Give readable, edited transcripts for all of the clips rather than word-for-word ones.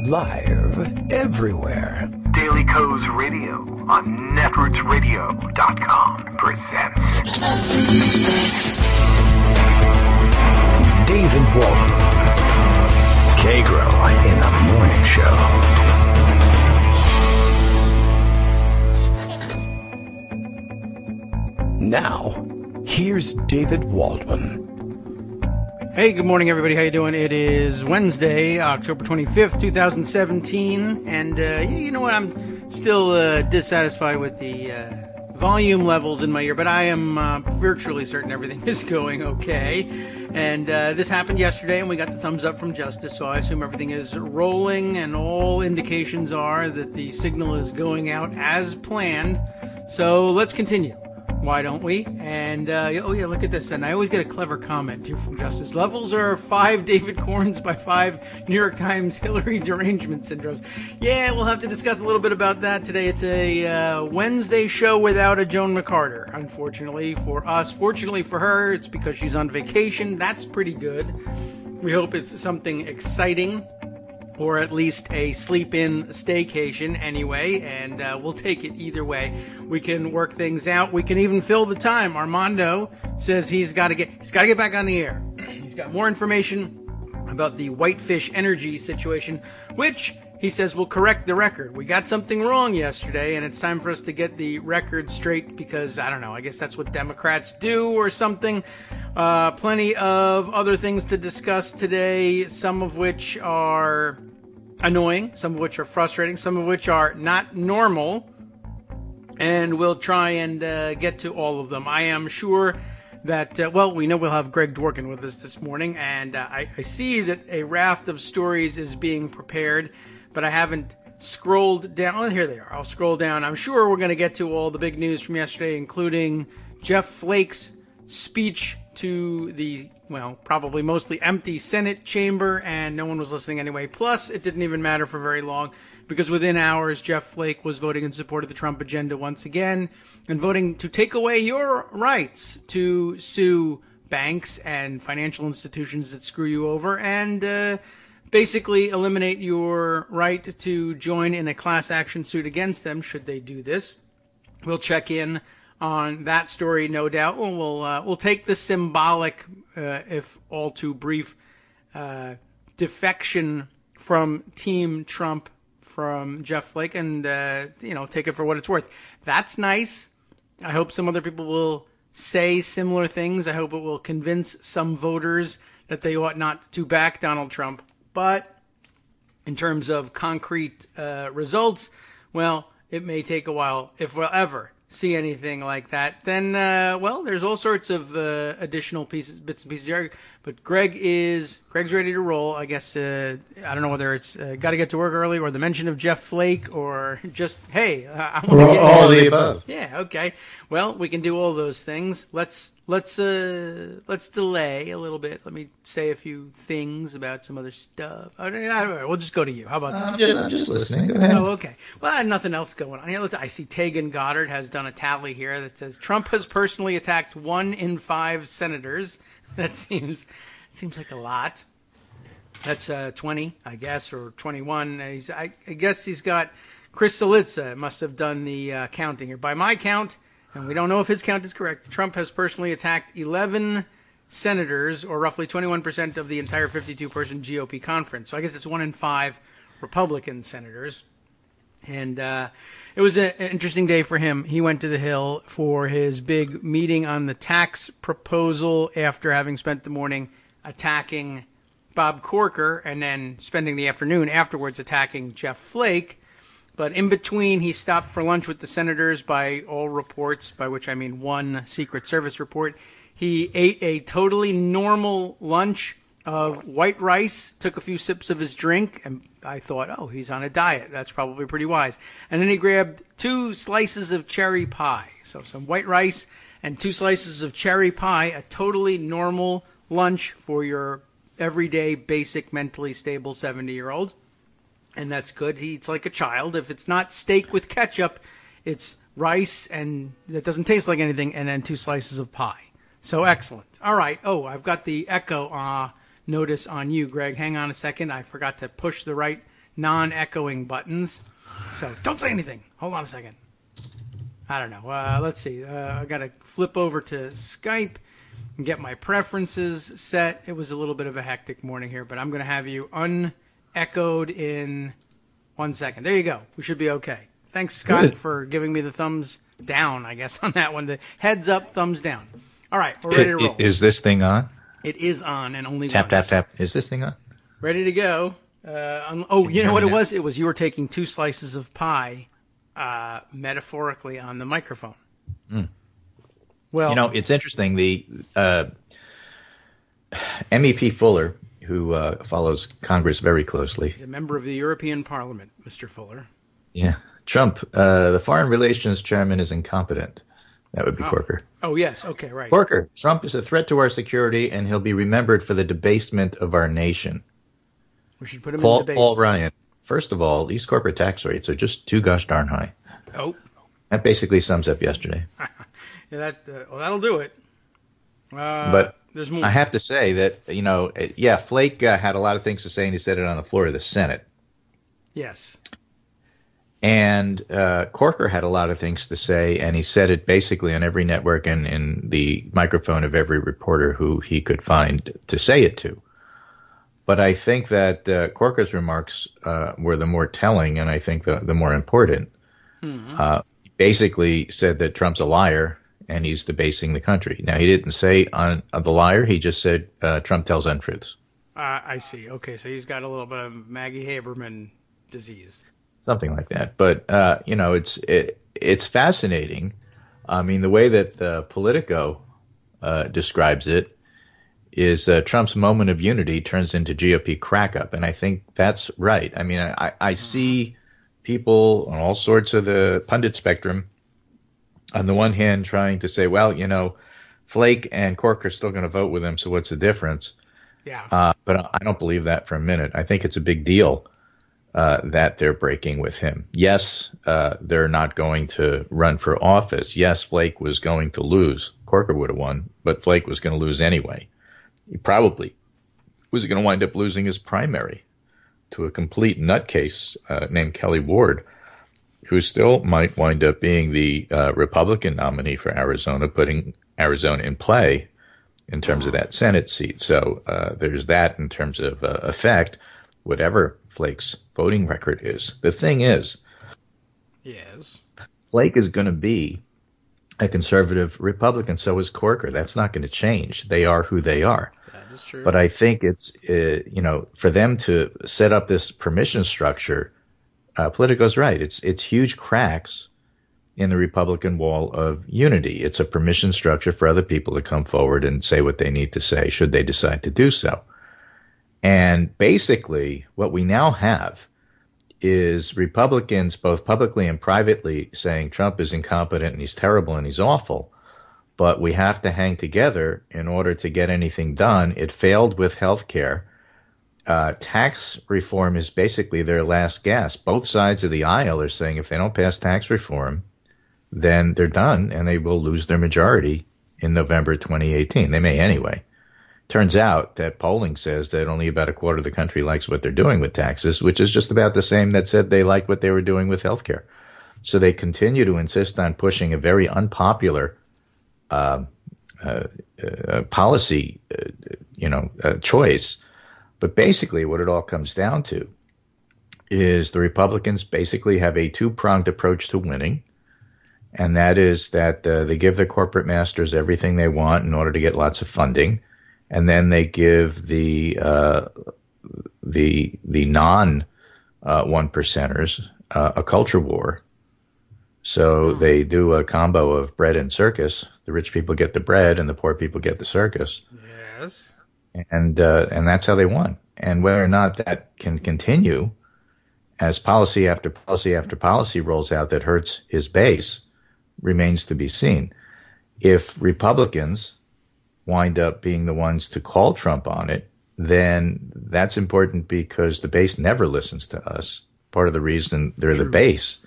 Live everywhere. Daily Co's Radio on netrootsradio.com presents David Waldman. Kagro in the Morning Show. Now, here's David Waldman. Hey, good morning, everybody. How you doing? It is Wednesday, October 25th, 2017, and you know what? I'm still dissatisfied with the volume levels in my ear, but I am virtually certain everything is going okay. And this happened yesterday, and we got the thumbs up from Justice, so I assume everything is rolling, and all indications are that the signal is going out as planned. So let's continue. Why don't we? And, oh yeah, look at this. And I always get a clever comment here from Justice. Levels are 5 David Corns by 5 New York Times Hillary derangement syndromes. Yeah, we'll have to discuss a little bit about that today. It's a Wednesday show without a Joan McCarter, unfortunately for us. Fortunately for her, it's because she's on vacation. That's pretty good. We hope it's something exciting, or at least a sleep-in staycation anyway, and we'll take it either way. We can work things out. We can even fill the time. Armando says he's got to get back on the air. He's got more information about the Whitefish Energy situation, which he says will correct the record. We got something wrong yesterday, and it's time for us to get the record straight because, I don't know, I guess that's what Democrats do or something. Plenty of other things to discuss today, some of which are annoying, some of which are frustrating, some of which are not normal, and we'll try and get to all of them. I am sure that, we know we'll have Greg Dworkin with us this morning, and I see that a raft of stories is being prepared, but I haven't scrolled down. Oh, here they are. I'll scroll down. I'm sure we're going to get to all the big news from yesterday, including Jeff Flake's speech to the, probably mostly empty Senate chamber, and no one was listening anyway. Plus, it didn't even matter for very long, because within hours, Jeff Flake was voting in support of the Trump agenda once again, and voting to take away your rights to sue banks and financial institutions that screw you over, and basically eliminate your right to join in a class action suit against them, should they do this. We'll check in on that story, no doubt. We'll take the symbolic, if all too brief, defection from Team Trump from Jeff Flake and, take it for what it's worth. That's nice. I hope some other people will say similar things. I hope it will convince some voters that they ought not to back Donald Trump. But in terms of concrete results, it may take a while, if we'll ever see anything like that. Then, there's all sorts of additional bits and pieces here. But Greg's ready to roll. I guess, I don't know whether it's got to get to work early or the mention of Jeff Flake or just, hey, I want to get all the above. Yeah, okay. Well, we can do all those things. Let's delay a little bit. Let me say a few things about some other stuff. I don't know. We'll just go to you. How about that? I'm just listening. Go ahead. Oh, okay. Well, I had nothing else going on here. I see Tegan Goddard has done a tally here that says Trump has personally attacked 1 in 5 senators. That seems like a lot. That's 20, I guess, or 21. I guess he's got Chris Cillizza must have done the counting here. By my count, and we don't know if his count is correct, Trump has personally attacked 11 senators, or roughly 21% of the entire 52-person GOP conference. So I guess it's 1 in 5 Republican senators. And it was an interesting day for him. He went to the Hill for his big meeting on the tax proposal after having spent the morning attacking Bob Corker and then spending the afternoon afterwards attacking Jeff Flake. But in between, he stopped for lunch with the senators by all reports, by which I mean one Secret Service report. He ate a totally normal lunch of white rice, took a few sips of his drink, and I thought, oh, he's on a diet. That's probably pretty wise. And then he grabbed 2 slices of cherry pie. So some white rice and 2 slices of cherry pie, a totally normal lunch for your everyday, basic, mentally stable 70-year-old. And that's good. He eats like a child. If it's not steak with ketchup, it's rice, and that doesn't taste like anything, and then 2 slices of pie. So excellent. All right. Oh, I've got the echo notice on you, Greg. Hang on a second. I forgot to push the right non-echoing buttons. So don't say anything. Hold on a second. I don't know. Let's see. I got to flip over to Skype and get my preferences set. It was a little bit of a hectic morning here, but I'm going to have you unechoed in 1 second. There you go. We should be okay. Thanks, Scott, Good. for giving me the thumbs down, I guess, on that one. The heads up, thumbs down. All right, we're ready to roll. Is this thing on? It is on, and only Tap, once. tap, tap. Is this thing on? Ready to go. You know what it was? It was you were taking 2 slices of pie metaphorically on the microphone. Well, it's interesting. The MEP Fuller, who follows Congress very closely. he's a member of the European Parliament, Mr. Fuller. Yeah. Trump, the foreign relations chairman, is incompetent. That would be Corker. Oh, yes. Okay, right. Corker, Trump is a threat to our security, and he'll be remembered for the debasement of our nation. We should put him in the basement. Paul Ryan. First of all, these corporate tax rates are just too gosh darn high. Oh. That basically sums up yesterday. Yeah, that'll do it. But there's more. I have to say that, Flake had a lot of things to say, and he said it on the floor of the Senate. Yes. And Corker had a lot of things to say, and he said it basically on every network and in the microphone of every reporter who he could find to say it to. But I think that Corker's remarks were the more telling, and I think the more important. Mm-hmm. He basically said that Trump's a liar, and he's debasing the country. Now, he didn't say on the liar. He just said Trump tells untruths. I see. Okay, so he's got a little bit of Maggie Haberman disease. Something like that. But, it's fascinating. I mean, the way that Politico describes it is Trump's moment of unity turns into GOP crack-up, and I think that's right. I mean, I see people on all sorts of the pundit spectrum, on the one hand, trying to say, well, Flake and Corker are still going to vote with him, so what's the difference? Yeah. But I don't believe that for a minute. I think it's a big deal that they're breaking with him. Yes, they're not going to run for office. Yes, Flake was going to lose. Corker would have won, but Flake was going to lose anyway. He probably was going to wind up losing his primary to a complete nutcase named Kelly Ward, who still might wind up being the Republican nominee for Arizona, putting Arizona in play in terms of that Senate seat. So there's that in terms of effect, whatever Flake's voting record is. The thing is, yes, Flake is going to be a conservative Republican. So is Corker. That's not going to change. They are who they are. That is true. But I think it's, for them to set up this permission structure, Politico's right. It's huge cracks in the Republican wall of unity. It's a permission structure for other people to come forward and say what they need to say, should they decide to do so. And basically, what we now have is Republicans, both publicly and privately, saying Trump is incompetent and he's terrible and he's awful. But we have to hang together in order to get anything done. It failed with health care. Tax reform is basically their last gasp. Both sides of the aisle are saying if they don't pass tax reform, then they're done and they will lose their majority in November 2018. They may anyway. Turns out that polling says that only about a quarter of the country likes what they're doing with taxes, which is just about the same that said they like what they were doing with health care. So they continue to insist on pushing a very unpopular policy, choice. But basically what it all comes down to is the Republicans basically have a two-pronged approach to winning, and that is that they give their corporate masters everything they want in order to get lots of funding, and then they give the non one percenters a culture war. So they do a combo of bread and circus. The rich people get the bread, and the poor people get the circus. Yes. And that's how they won. And whether or not that can continue as policy after policy after policy rolls out that hurts his base remains to be seen. If Republicans wind up being the ones to call Trump on it, then that's important because the base never listens to us. Part of the reason they're the base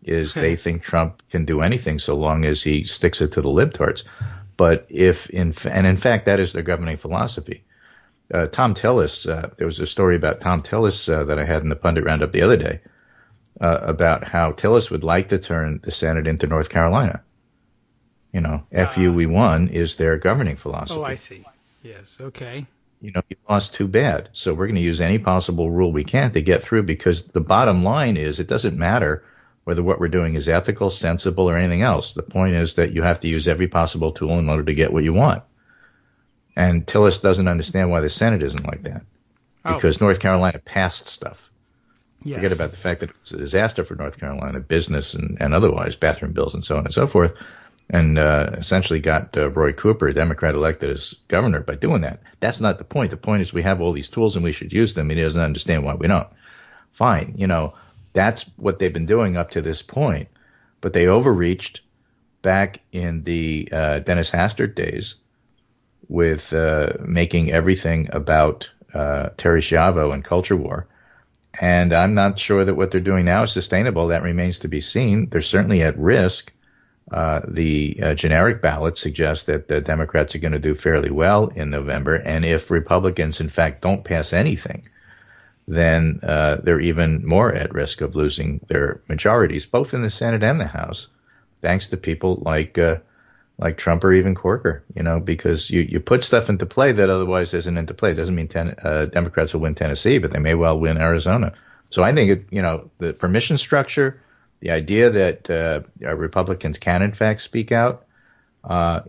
is they think Trump can do anything so long as he sticks it to the libtards. But in fact, that is their governing philosophy. Tom Tillis, there was a story about Tom Tillis that I had in the Pundit Roundup the other day about how Tillis would like to turn the Senate into North Carolina. You know, FUE1 is their governing philosophy. Oh, I see. Yes, okay. You know, you lost too bad. So we're going to use any possible rule we can to get through, because the bottom line is it doesn't matter whether what we're doing is ethical, sensible, or anything else. The point is that you have to use every possible tool in order to get what you want. And Tillis doesn't understand why the Senate isn't like that. Because North Carolina passed stuff. Yes. Forget about the fact that it was a disaster for North Carolina, business and otherwise, bathroom bills and so on and so forth, and essentially got Roy Cooper, a Democrat, elected as governor by doing that. That's not the point. The point is we have all these tools and we should use them. He doesn't understand why we don't. Fine. You know, that's what they've been doing up to this point. But they overreached back in the Dennis Hastert days with making everything about Terry Schiavo and culture war. And I'm not sure that what they're doing now is sustainable. That remains to be seen. They're certainly at risk. The generic ballot suggests that the Democrats are going to do fairly well in November. And if Republicans, in fact, don't pass anything, then they're even more at risk of losing their majorities, both in the Senate and the House, thanks to people like Trump or even Corker, you know, because you put stuff into play that otherwise isn't into play. It doesn't mean Democrats will win Tennessee, but they may well win Arizona. So I think, the permission structure, the idea that Republicans can, in fact, speak out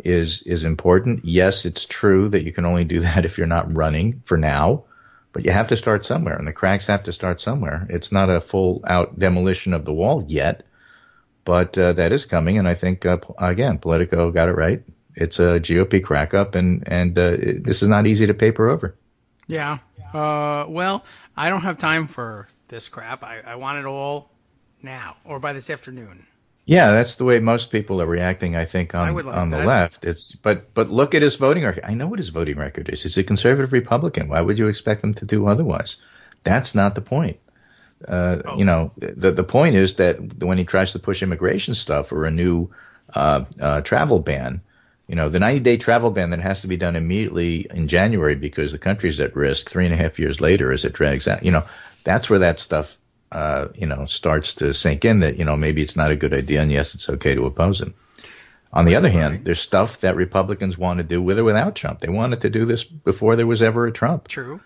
is important. Yes, it's true that you can only do that if you're not running for now, but you have to start somewhere, and the cracks have to start somewhere. It's not a full-out demolition of the wall yet, but that is coming, and I think, again, Politico got it right. It's a GOP crack-up, and this is not easy to paper over. Yeah. Well, I don't have time for this crap. I want it all now or by this afternoon. Yeah, that's the way most people are reacting, I think, on the left. But look at his voting record. I know what his voting record is. He's a conservative Republican. Why would you expect him to do otherwise? That's not the point. The point is that when he tries to push immigration stuff or a new travel ban, the 90-day travel ban that has to be done immediately in January because the country's at risk 3.5 years later as it drags out, that's where that stuff starts to sink in that, maybe it's not a good idea, and yes, it's okay to oppose him. On the other hand, there's stuff that Republicans want to do with or without Trump. They wanted to do this before there was ever a Trump. True.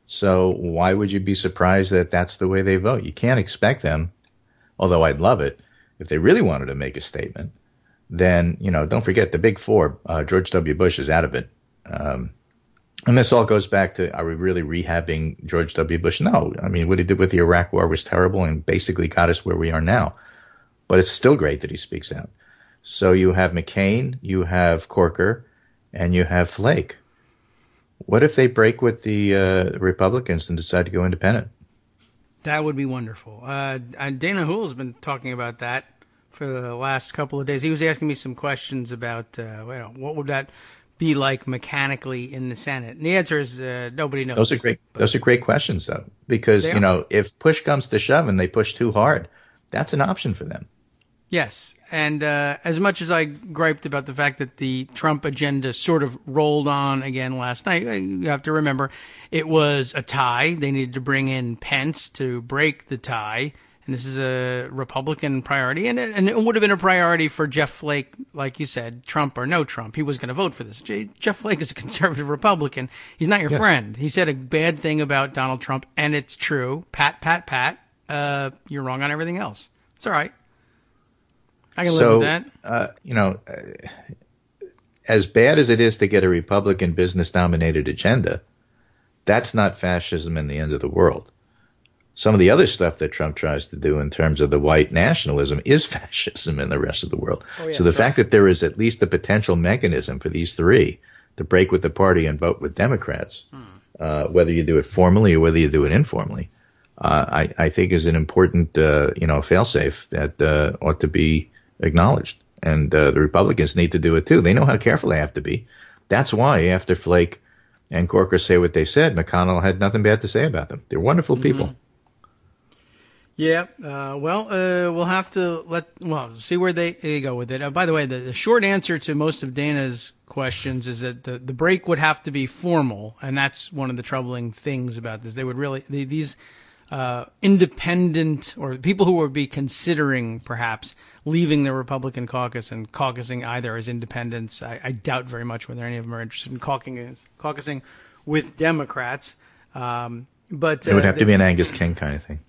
So why would you be surprised that that's the way they vote? You can't expect them, although I'd love it, if they really wanted to make a statement, then, don't forget the big four. George W. Bush is out of it. And this all goes back to, are we really rehabbing George W. Bush? No. I mean, what he did with the Iraq War was terrible and basically got us where we are now. But it's still great that he speaks out. So you have McCain, you have Corker, and you have Flake. What if they break with the Republicans and decide to go independent? That would be wonderful. Dana Hoole has been talking about that for the last couple of days. He was asking me some questions about what would that be like mechanically in the Senate? And the answer is nobody knows. Those are great questions, though, because if push comes to shove and they push too hard, that's an option for them. Yes, and as much as I griped about the fact that the Trump agenda sort of rolled on again last night, you have to remember it was a tie. They needed to bring in Pence to break the tie. And this is a Republican priority, and it would have been a priority for Jeff Flake, like you said, Trump or no Trump. He was going to vote for this. Jeff Flake is a conservative Republican. He's not your friend. He said a bad thing about Donald Trump, and it's true. Pat. You're wrong on everything else. It's all right. I can live with that. As bad as it is to get a Republican business-dominated agenda, that's not fascism in the end of the world. Some of the other stuff that Trump tries to do in terms of the white nationalism is fascism in the rest of the world. Oh, yes, so the fact that there is at least a potential mechanism for these three to break with the party and vote with Democrats, whether you do it formally or whether you do it informally, I think is an important, fail-safe that ought to be acknowledged. And the Republicans need to do it too. They know how careful they have to be. That's why after Flake and Corker say what they said, McConnell had nothing bad to say about them. They're wonderful people. Yeah, we'll have to see where they go with it. By the way, the short answer to most of Dana's questions is that the break would have to be formal, and that's one of the troubling things about this. They would these independent, or people who would be considering perhaps leaving the Republican caucus and caucusing either as independents. I doubt very much whether any of them are interested in caucusing with Democrats. But it would have to be an Angus King kind of thing.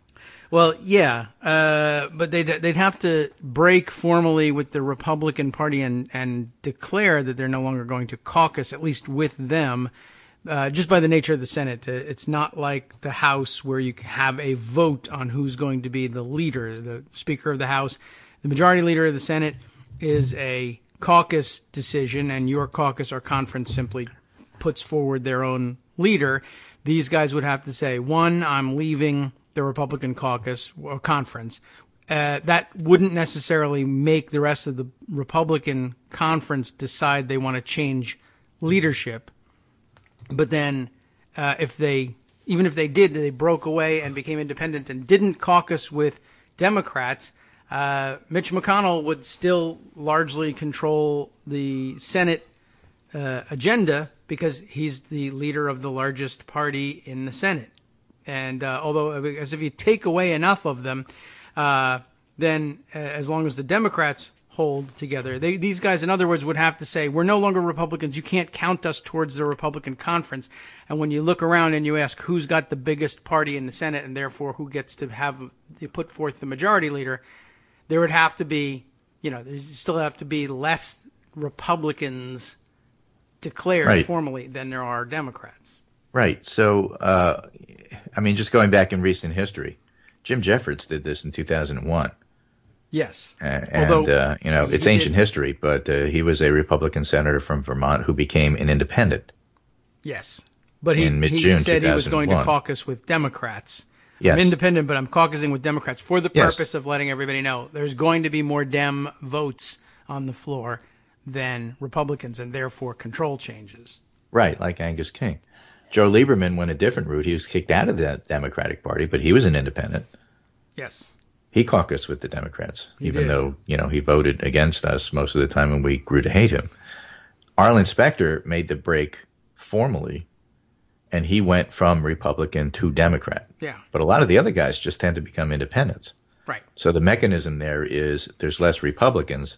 Well, yeah, but they'd have to break formally with the Republican Party and declare that they're no longer going to caucus, at least with them, just by the nature of the Senate. It's not like the House where you have a vote on who's going to be the leader, the Speaker of the House. The majority leader of the Senate is a caucus decision, and your caucus or conference simply puts forward their own leader. These guys would have to say, one, I'm leaving the Republican caucus or conference. That wouldn't necessarily make the rest of the Republican conference decide they want to change leadership. But then even if they did, they broke away and became independent and didn't caucus with Democrats, Mitch McConnell would still largely control the Senate agenda because he's the leader of the largest party in the Senate. And although, as if you take away enough of them, then as long as the Democrats hold together, these guys, in other words, would have to say, we're no longer Republicans. You can't count us towards the Republican conference. And when you look around and you ask who's got the biggest party in the Senate and therefore who gets to put forth the majority leader, there would have to be, there still have to be less Republicans declared formally than there are Democrats. Right. So, just going back in recent history, Jim Jeffords did this in 2001. Yes. Although, it's ancient history, but he was a Republican senator from Vermont who became an independent. Yes. But he said he was going to caucus with Democrats. Yes. I'm independent, but I'm caucusing with Democrats for the purpose of letting everybody know there's going to be more Dem votes on the floor than Republicans, and therefore control changes. Right, like Angus King. Joe Lieberman went a different route. He was kicked out of the Democratic Party, but he was an independent. Yes. He caucused with the Democrats, even though, he voted against us most of the time and we grew to hate him. Arlen Specter made the break formally, and he went from Republican to Democrat. Yeah. But a lot of the other guys just tend to become independents. Right. So the mechanism there is there's less Republicans,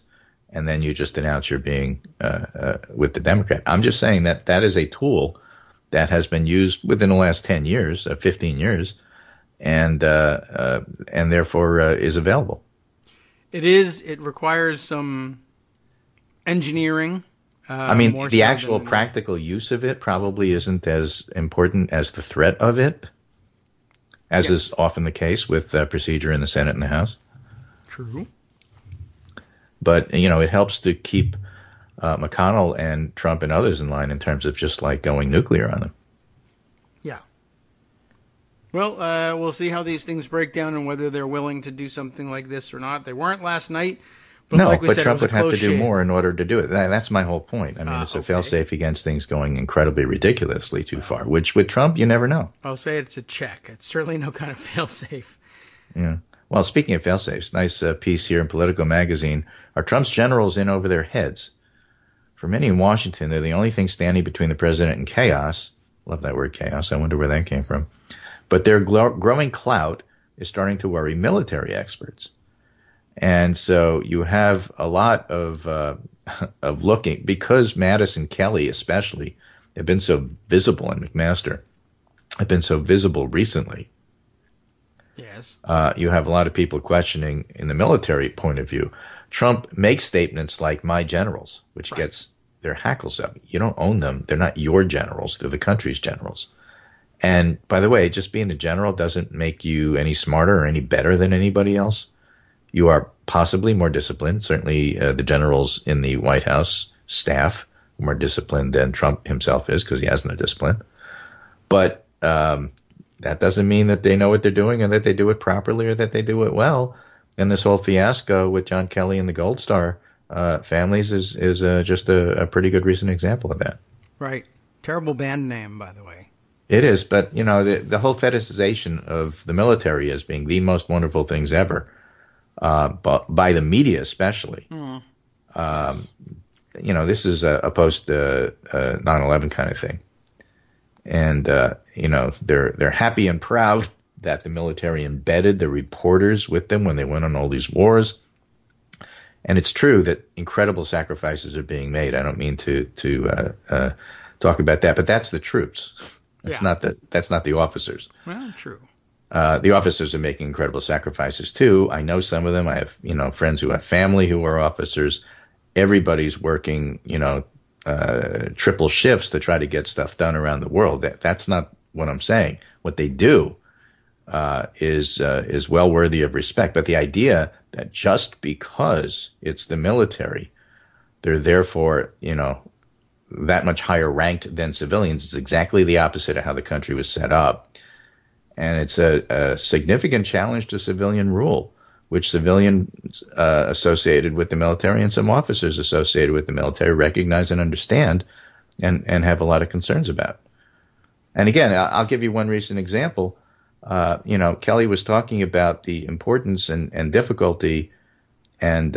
and then you just announce you're being with the Democrat. I'm just saying that is a tool that has been used within the last 10 years, 15 years, and therefore is available. It is. It requires some engineering. The actual practical use of it probably isn't as important as the threat of it, as is often the case with procedure in the Senate and the House. True. But, it helps to keep McConnell and Trump and others in line in terms of just like going nuclear on them. Yeah. Well, we'll see how these things break down and whether they're willing to do something like this or not. They weren't last night. But like we said, Trump would have to do shave. more in order to do it. That's my whole point. It's a fail-safe against things going incredibly ridiculously too far, which with Trump, you never know. I'll say it's a check. It's certainly no kind of fail-safe. Yeah. Well, speaking of fail-safes, nice piece here in Politico magazine. Are Trump's generals in over their heads? For many in Washington, they're the only thing standing between the president and chaos. Love that word, chaos. I wonder where that came from. But their growing clout is starting to worry military experts. And so you have a lot of looking, because Mattis and Kelly especially have been so visible, and McMaster have been so visible recently. Yes. You have a lot of people questioning, in the military point of view, Trump makes statements like "my generals," which gets their hackles up. You don't own them. They're not your generals. They're the country's generals. And by the way, just being a general doesn't make you any smarter or any better than anybody else. You are possibly more disciplined. Certainly the generals in the White House staff are more disciplined than Trump himself is, because he has no discipline. But that doesn't mean that they know what they're doing and that they do it properly or that they do it well. And this whole fiasco with John Kelly and the Gold Star families is just a pretty good recent example of that. Right. Terrible band name, by the way. It is, but, the whole fetishization of the military as being the most wonderful things ever, but by the media especially, this is a post 9/11 kind of thing. And, they're happy and proud that the military embedded the reporters with them when they went on all these wars. And it's true that incredible sacrifices are being made. I don't mean to talk about that, but that's the troops. That's not the officers. Well, true. The officers are making incredible sacrifices too. I know some of them. I have, friends who have family who are officers. Everybody's working, triple shifts to try to get stuff done around the world. That's not what I'm saying. What they do is well worthy of respect. But the idea that just because it's the military, they're therefore, that much higher ranked than civilians is exactly the opposite of how the country was set up. And it's a significant challenge to civilian rule, which civilians associated with the military and some officers associated with the military recognize and understand and have a lot of concerns about. And again, I'll give you one recent example. Kelly was talking about the importance and difficulty and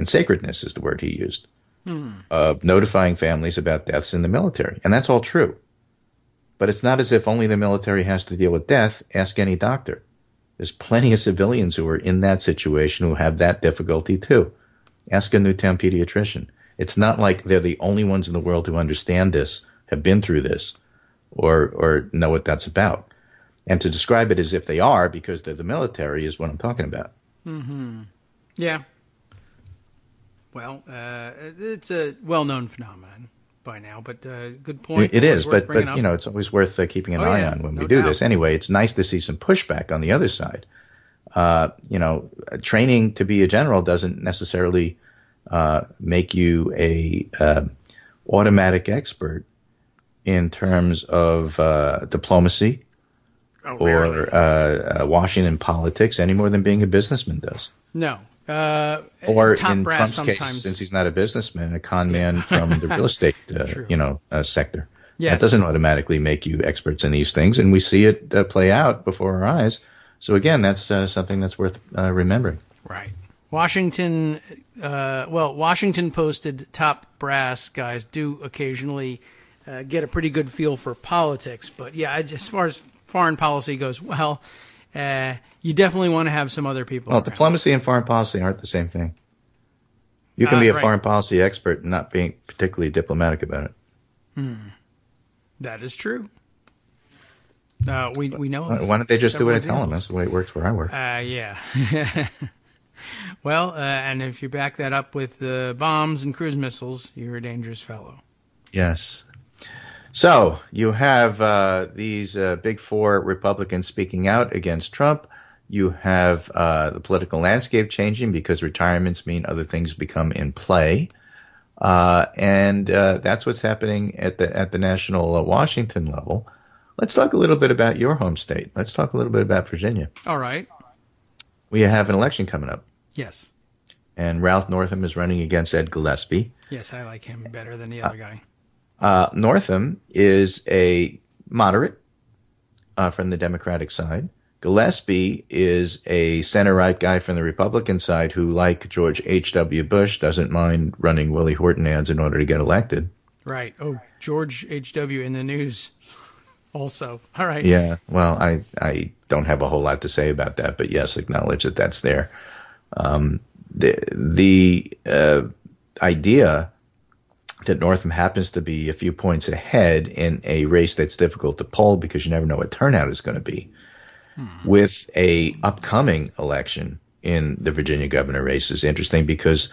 sacredness is the word he used of notifying families about deaths in the military. And that's all true. But it's not as if only the military has to deal with death. Ask any doctor. There's plenty of civilians who are in that situation who have that difficulty too. Ask a Newtown pediatrician. It's not like they're the only ones in the world who understand this, have been through this, or know what that's about. And to describe it as if they are because they're the military is what I'm talking about. Mm-hmm. Yeah. Well, it's a well-known phenomenon by now, but good point. It is, but it's always worth keeping an eye on when we do this. Anyway, it's nice to see some pushback on the other side. Training to be a general doesn't necessarily make you a automatic expert in terms of diplomacy or Washington politics any more than being a businessman does. No. Or in Trump's case, since he's not a businessman, a con man from the real estate, sector. Yes. That doesn't automatically make you experts in these things, and we see it play out before our eyes. So again, that's something that's worth remembering. Right. Washington posted top brass guys do occasionally get a pretty good feel for politics, but yeah, as far as foreign policy goes, you definitely want to have some other people. Well, diplomacy and foreign policy aren't the same thing. You can be a foreign policy expert and not being particularly diplomatic about it. That is true. We know. Why don't they just do what I tell them? That's the way it works where I work. Yeah. Well, and if you back that up with bombs and cruise missiles, you're a dangerous fellow. Yes. So you have these big four Republicans speaking out against Trump. You have the political landscape changing because retirements mean other things become in play. And that's what's happening at the national Washington level. Let's talk a little bit about your home state. Let's talk a little bit about Virginia. All right. We have an election coming up. Yes. And Ralph Northam is running against Ed Gillespie. Yes, I like him better than the other guy. Northam is a moderate from the Democratic side. Gillespie is a center-right guy from the Republican side who, like George H.W. Bush, doesn't mind running Willie Horton ads in order to get elected. Right. Oh, George H.W. in the news also. All right. Yeah, well, I don't have a whole lot to say about that, but yes, acknowledge that that's there. The idea that Northam happens to be a few points ahead in a race that's difficult to poll because you never know what turnout is going to be, with a upcoming election in the Virginia governor race is interesting because,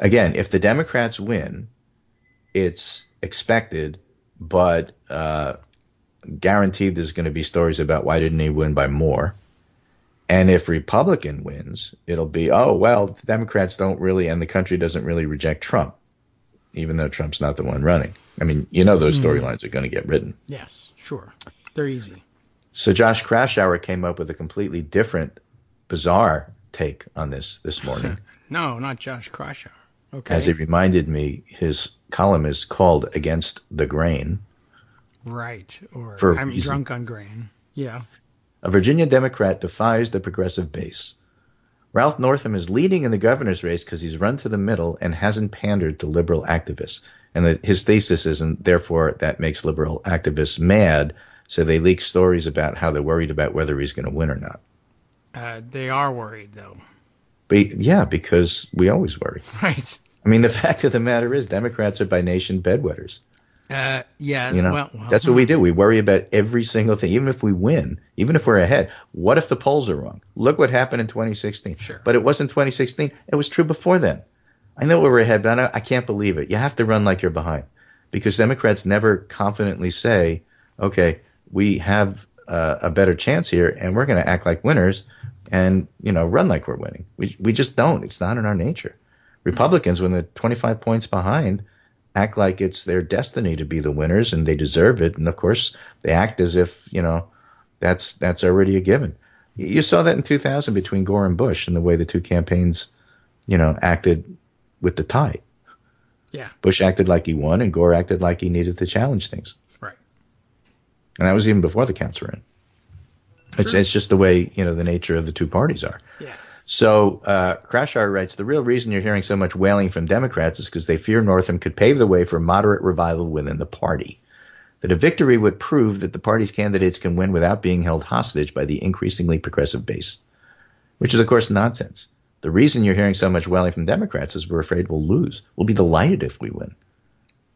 again, if the Democrats win, it's expected, but guaranteed there's going to be stories about why didn't he win by more. And if Republican wins, it'll be, oh, well, the Democrats don't really, and the country doesn't really reject Trump, even though Trump's not the one running. I mean, those storylines are going to get written. Yes, sure. They're easy. So Josh Krasauer came up with a completely different, bizarre take on this morning. No, not Josh Krasauer. Okay. As he reminded me, his column is called Against the Grain. Right. Or I'm drunk on grain. Yeah. A Virginia Democrat defies the progressive base. Ralph Northam is leading in the governor's race because he's run to the middle and hasn't pandered to liberal activists. And his thesis is, and therefore that makes liberal activists mad, so they leak stories about how they're worried about whether he's going to win or not. They are worried, though. But yeah, because we always worry. Right. I mean, the fact of the matter is Democrats are by nation bedwetters. Yeah. Well, that's what we do. We worry about every single thing, even if we win, even if we're ahead. What if the polls are wrong? Look what happened in 2016. Sure. But it wasn't 2016. It was true before then. I know we were ahead, but I can't believe it. You have to run like you're behind, because Democrats never confidently say, okay, we have a better chance here, and we're going to act like winners and, run like we're winning. We just don't. It's not in our nature. Republicans, when they're 25 points behind, act like it's their destiny to be the winners, and they deserve it. And of course, they act as if, that's already a given. You saw that in 2000 between Gore and Bush, and the way the two campaigns, acted with the tie. Yeah. Bush acted like he won, and Gore acted like he needed to challenge things. Right. And that was even before the counts were in. It's just the way, the nature of the two parties are. Yeah. So Crashar writes, the real reason you're hearing so much wailing from Democrats is because they fear Northam could pave the way for moderate revival within the party. That a victory would prove that the party's candidates can win without being held hostage by the increasingly progressive base, which is, of course, nonsense. The reason you're hearing so much wailing from Democrats is we're afraid we'll lose. We'll be delighted if we win.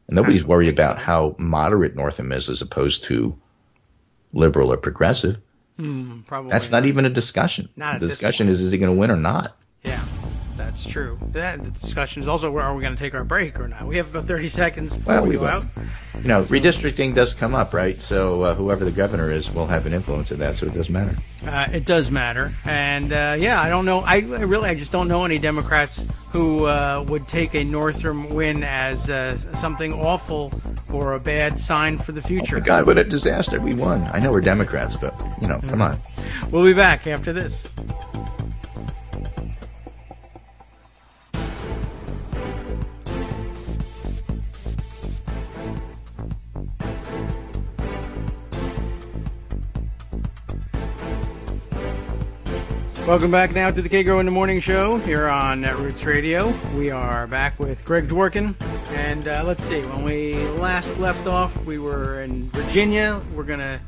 And nobody's worried about how moderate Northam is as opposed to liberal or progressive. Probably That's not even a discussion. The discussion is he going to win or not? Yeah, that's true. The discussion is also, are we going to take our break or not? We have about 30 seconds before we go out. Redistricting does come up, right? So whoever the governor is will have an influence in that, so it does matter. It does matter. And, I don't know. I just don't know any Democrats who would take a Northam win as something awful or a bad sign for the future. Oh, my God, what a disaster. We won. I know we're Democrats, but, come on. We'll be back after this. Welcome back now to the Kagro in the Morning Show here on Roots Radio. We are back with Greg Dworkin. And let's see, when we last left off, we were in Virginia. We're going to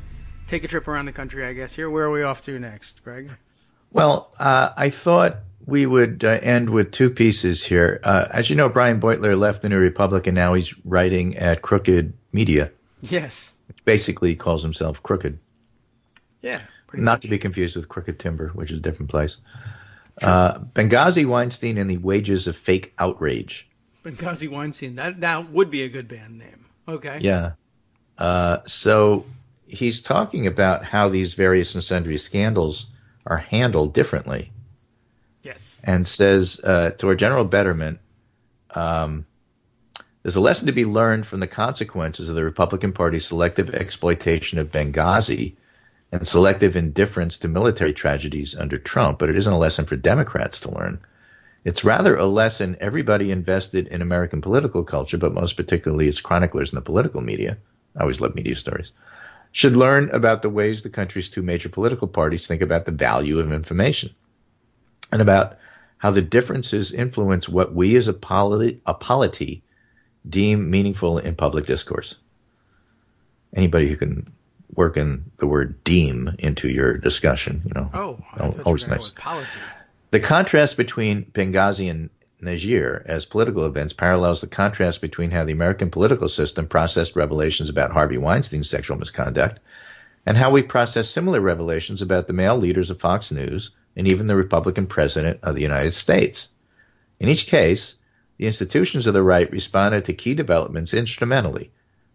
take a trip around the country, I guess, here. Where are we off to next, Greg? Well, I thought we would end with two pieces here. As you know, Brian Beutler left the New Republic, and now he's writing at Crooked Media. Yes. Which basically calls himself Crooked. Yeah. Not to be confused with Crooked Timber, which is a different place. Benghazi Weinstein and the Wages of Fake Outrage. Benghazi Weinstein. That would be a good band name. Okay. Yeah. So he's talking about how these various and sundry scandals are handled differently. Yes. And says, to our general betterment, there's a lesson to be learned from the consequences of the Republican Party's selective exploitation of Benghazi and selective indifference to military tragedies under Trump, but it isn't a lesson for Democrats to learn. It's rather a lesson everybody invested in American political culture, but most particularly its chroniclers in the political media, I always love media stories, should learn about the ways the country's two major political parties think about the value of information and about how the differences influence what we as a polity deem meaningful in public discourse. Anybody who can work in the word deem into your discussion, always nice. The contrast between Benghazi and Niger as political events parallels the contrast between how the American political system processed revelations about Harvey Weinstein's sexual misconduct and how we process similar revelations about the male leaders of Fox News and even the Republican president of the United States. In each case, the institutions of the right responded to key developments instrumentally,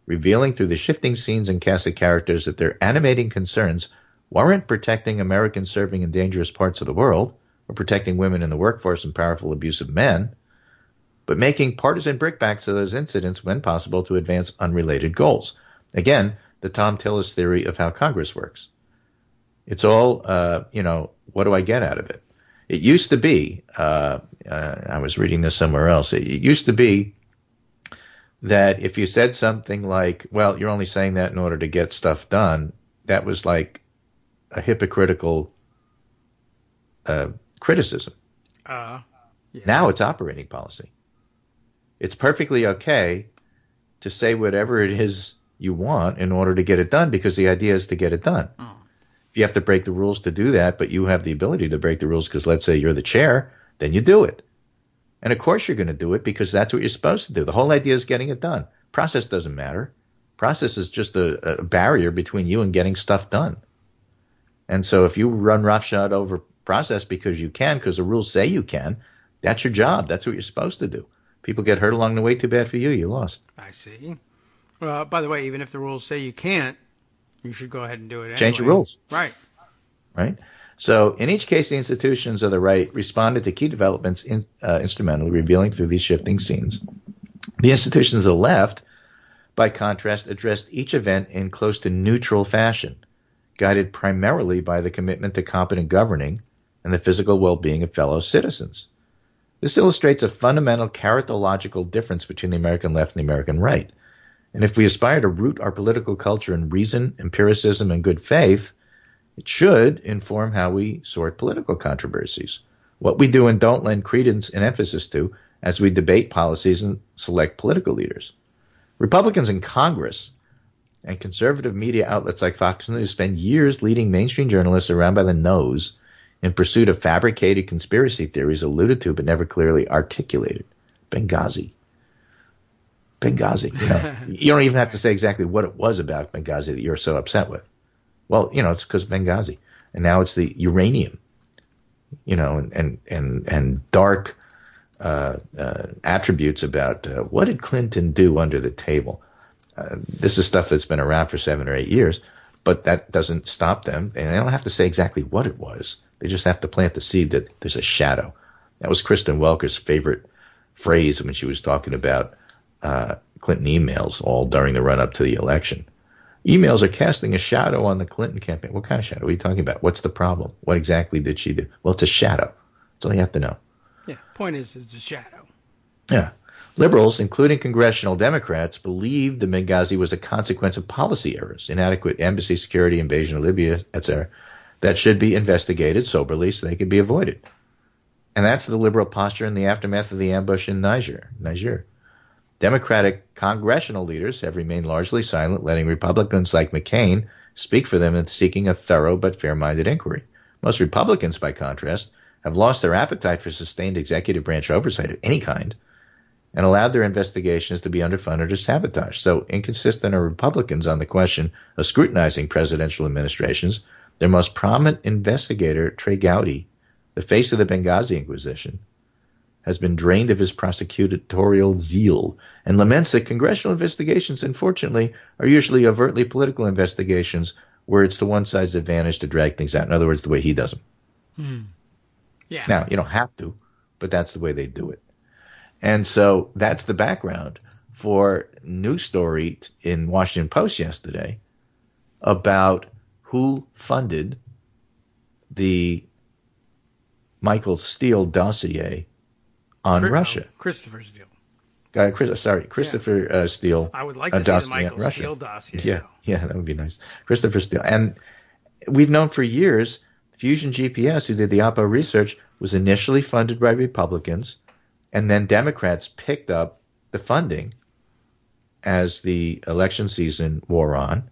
revealing through the shifting scenes and cast of characters that their animating concerns weren't protecting Americans serving in dangerous parts of the world or protecting women in the workforce and powerful, abusive men, but making partisan brickbats of those incidents when possible to advance unrelated goals. Again, the Tom Tillis theory of how Congress works. It's all, what do I get out of it? It used to be, I was reading this somewhere else, it used to be that if you said something like, well, you're only saying that in order to get stuff done, that was like a hypocritical criticism. Yes. Now it's operating policy. It's perfectly okay to say whatever it is you want in order to get it done, because the idea is to get it done. Oh. If you have to break the rules to do that, but you have the ability to break the rules because let's say you're the chair, then you do it. And of course you're going to do it because that's what you're supposed to do. The whole idea is getting it done. Process doesn't matter. Process is just a barrier between you and getting stuff done. And so if you run roughshod over process because you can, because the rules say you can, that's your job. That's what you're supposed to do. People get hurt along the way. Too bad for you. You lost. I see. Well, by the way, even if the rules say you can't, you should go ahead and do it anyway. Change the rules. Right. Right? So in each case, the institutions of the right responded to key developments instrumentally, revealing through these shifting scenes. The institutions of the left, by contrast, addressed each event in close to neutral fashion, guided primarily by the commitment to competent governing and the physical well-being of fellow citizens. This illustrates a fundamental characterological difference between the American left and the American right. And if we aspire to root our political culture in reason, empiricism, and good faith, it should inform how we sort political controversies, what we do and don't lend credence and emphasis to as we debate policies and select political leaders. Republicans in Congress and conservative media outlets like Fox News spend years leading mainstream journalists around by the nose in pursuit of fabricated conspiracy theories alluded to but never clearly articulated. Benghazi. You don't even have to say exactly what it was about Benghazi that you're so upset with. Well, it's because of Benghazi. And now it's the uranium, and dark attributes about what did Clinton do under the table. This is stuff that's been around for 7 or 8 years, but that doesn't stop them. And they don't have to say exactly what it was. They just have to plant the seed that there's a shadow. That was Kristen Welker's favorite phrase when she was talking about Clinton emails all during the run-up to the election. Emails are casting a shadow on the Clinton campaign. What kind of shadow are you talking about? What's the problem? What exactly did she do? Well, it's a shadow. That's all you have to know. Yeah, point is it's a shadow. Yeah. Liberals, including congressional Democrats, believed the Benghazi was a consequence of policy errors, inadequate embassy security, invasion of Libya, etc., that should be investigated soberly so they could be avoided. And that's the liberal posture in the aftermath of the ambush in Niger. Democratic congressional leaders have remained largely silent, letting Republicans like McCain speak for them in seeking a thorough but fair-minded inquiry. Most Republicans, by contrast, have lost their appetite for sustained executive branch oversight of any kind and allowed their investigations to be underfunded or sabotaged. So inconsistent are Republicans on the question of scrutinizing presidential administrations. Their most prominent investigator, Trey Gowdy, the face of the Benghazi Inquisition, has been drained of his prosecutorial zeal and laments that congressional investigations, unfortunately, are usually overtly political investigations where it's to one side's advantage to drag things out. In other words, the way he does them. Yeah. Now, you don't have to, but that's the way they do it. And so that's the background for news story in Washington Post yesterday about who funded the Michael Steele dossier on Russia. Christopher Steele. Christopher Steele. I would like to see the Michael Steele dossier. Yeah, that would be nice. Christopher Steele. And we've known for years, Fusion GPS, who did the Oppo research, was initially funded by Republicans, and then Democrats picked up the funding as the election season wore on.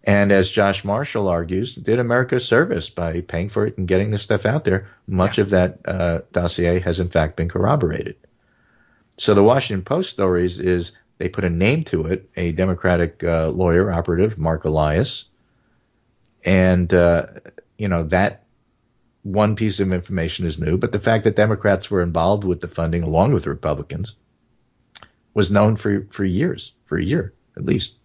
And as Josh Marshall argues, did America a service by paying for it and getting this stuff out there. Much of that dossier has, in fact, been corroborated. So the Washington Post stories is they put a name to it, a Democratic lawyer operative, Mark Elias. And, that one piece of information is new. But the fact that Democrats were involved with the funding along with Republicans was known for years, for a year at least.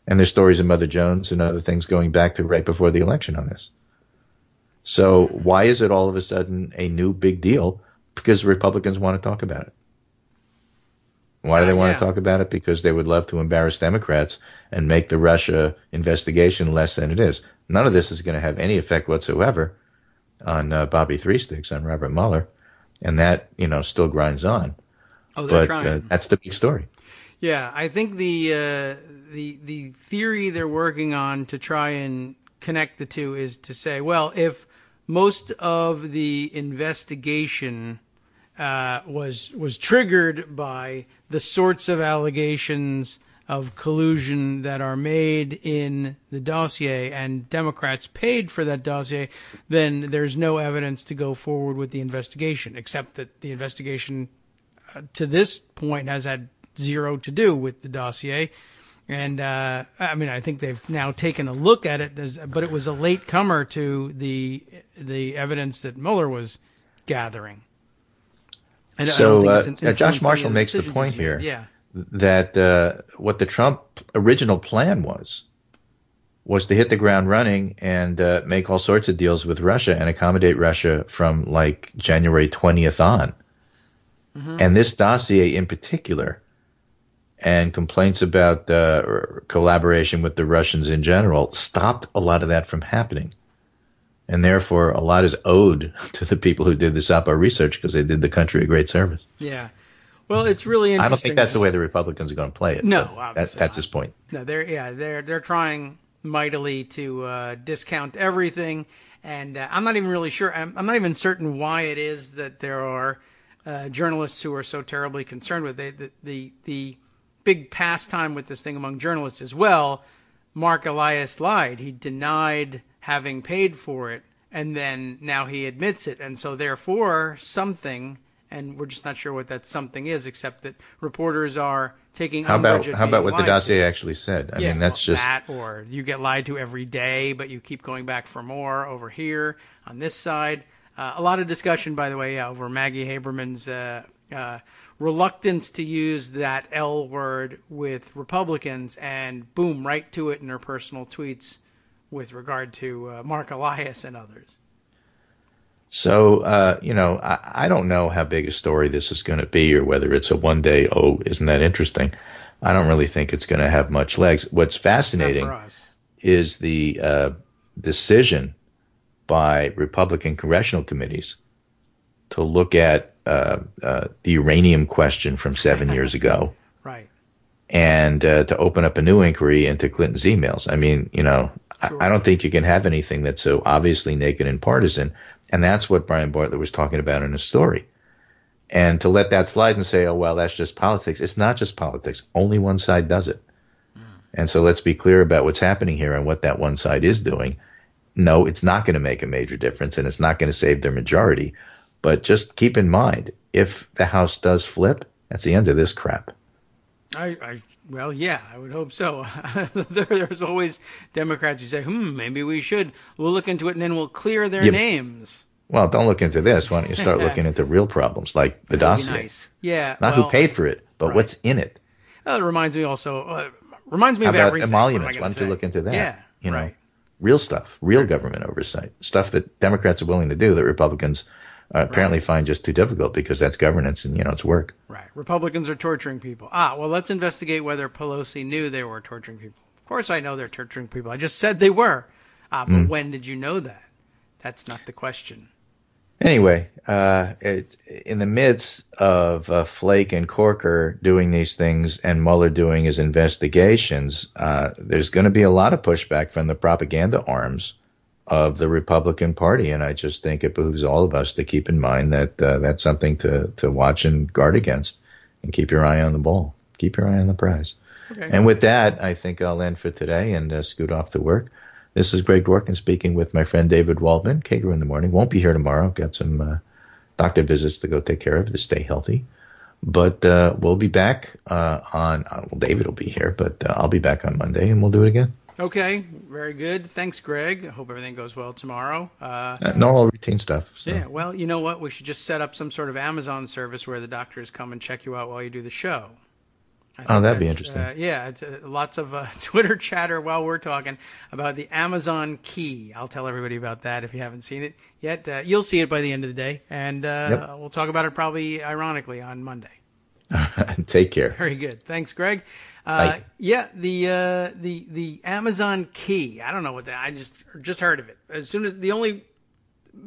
And there's stories of Mother Jones and other things going back to right before the election on this. So why is it all of a sudden a new big deal? Because Republicans want to talk about it. Why do they want to talk about it? Because they would love to embarrass Democrats and make the Russia investigation less than it is. None of this is going to have any effect whatsoever on Bobby Three Sticks, on Robert Mueller. And that, still grinds on. Oh, they're trying. That's the big story. Yeah, I think the theory they're working on to try and connect the two is to say, well, if most of the investigation was triggered by the sorts of allegations of collusion that are made in the dossier, and Democrats paid for that dossier, then there's no evidence to go forward with the investigation, except that the investigation to this point has had zero to do with the dossier. And I think they've now taken a look at it, but it was a late comer to the evidence that Mueller was gathering. And so Josh Marshall makes the point here that what the Trump original plan was to hit the ground running and make all sorts of deals with Russia and accommodate Russia from like January 20th on. Mm-hmm. And this dossier in particular, and complaints about collaboration with the Russians in general, stopped a lot of that from happening. And therefore, a lot is owed to the people who did this Oppo research because they did the country a great service. Yeah. Well, it's really interesting. I don't think that's the way the Republicans are going to play it. No, that's his point. No, they're trying mightily to discount everything, and I'm not even really sure. I'm not even certain why it is that there are journalists who are so terribly concerned with it. The big pastime with this thing among journalists as well. Mark Elias lied. He denied having paid for it, and then now he admits it, and so therefore something. And we're just not sure what that something is, except that reporters are taking umbrage at How about what the dossier to. Actually said? I mean, that's just that, or you get lied to every day, but you keep going back for more over here on this side. A lot of discussion, by the way, over Maggie Haberman's reluctance to use that L word with Republicans, and boom, right to it in her personal tweets with regard to Mark Elias and others. So, I don't know how big a story this is going to be, or whether it's a one-day, isn't that interesting? I don't really think it's going to have much legs. What's fascinating is the decision by Republican congressional committees to look at the uranium question from 7 years ago. Right. And to open up a new inquiry into Clinton's emails. I mean, sure. I don't think you can have anything that's so obviously naked and partisan. And that's what Brian Beutler was talking about in his story. And to let that slide and say, oh, well, that's just politics. It's not just politics. Only one side does it. And so let's be clear about what's happening here and what that one side is doing. No, it's not going to make a major difference, and it's not going to save their majority. But just keep in mind, if the House does flip, that's the end of this crap. Well, yeah, I would hope so. There's always Democrats who say, maybe we should. We'll look into it, and then we'll clear their names. Well, don't look into this. Why don't you start looking into real problems like the dossier? Nice. Yeah. Not who paid for it, but what's in it. Well, it reminds me also, reminds me How of about everything. emoluments? Why don't you look into that? Yeah, right. Real stuff, real government oversight, stuff that Democrats are willing to do that Republicans apparently find just too difficult because that's governance and, it's work. Right. Republicans are torturing people. Well, let's investigate whether Pelosi knew they were torturing people. Of course I know they're torturing people. I just said they were. But when did you know that? That's not the question. Anyway, in the midst of Flake and Corker doing these things and Mueller doing his investigations, there's going to be a lot of pushback from the propaganda arms of the Republican Party, and I just think it behooves all of us to keep in mind that that's something to watch and guard against, and keep your eye on the ball. Keep your eye on the prize. Okay. And with that, I think I'll end for today and scoot off to work. This is Greg Dworkin speaking with my friend David Waldman. Kagro in the morning. Won't be here tomorrow. Got some doctor visits to go take care of to stay healthy. But we'll be back David will be here, but I'll be back on Monday, and we'll do it again. Okay, very good. Thanks, Greg. I hope everything goes well tomorrow. Normal routine stuff. So. Yeah, well, you know what? We should just set up some sort of Amazon service where the doctors come and check you out while you do the show. That'd be interesting. It's, lots of Twitter chatter while we're talking about the Amazon Key. I'll tell everybody about that if you haven't seen it yet. You'll see it by the end of the day, and we'll talk about it probably, ironically, on Monday. Take care. Very good. Thanks, Greg. Bye. Yeah, the Amazon Key. I don't know what that. I just heard of it. As soon as the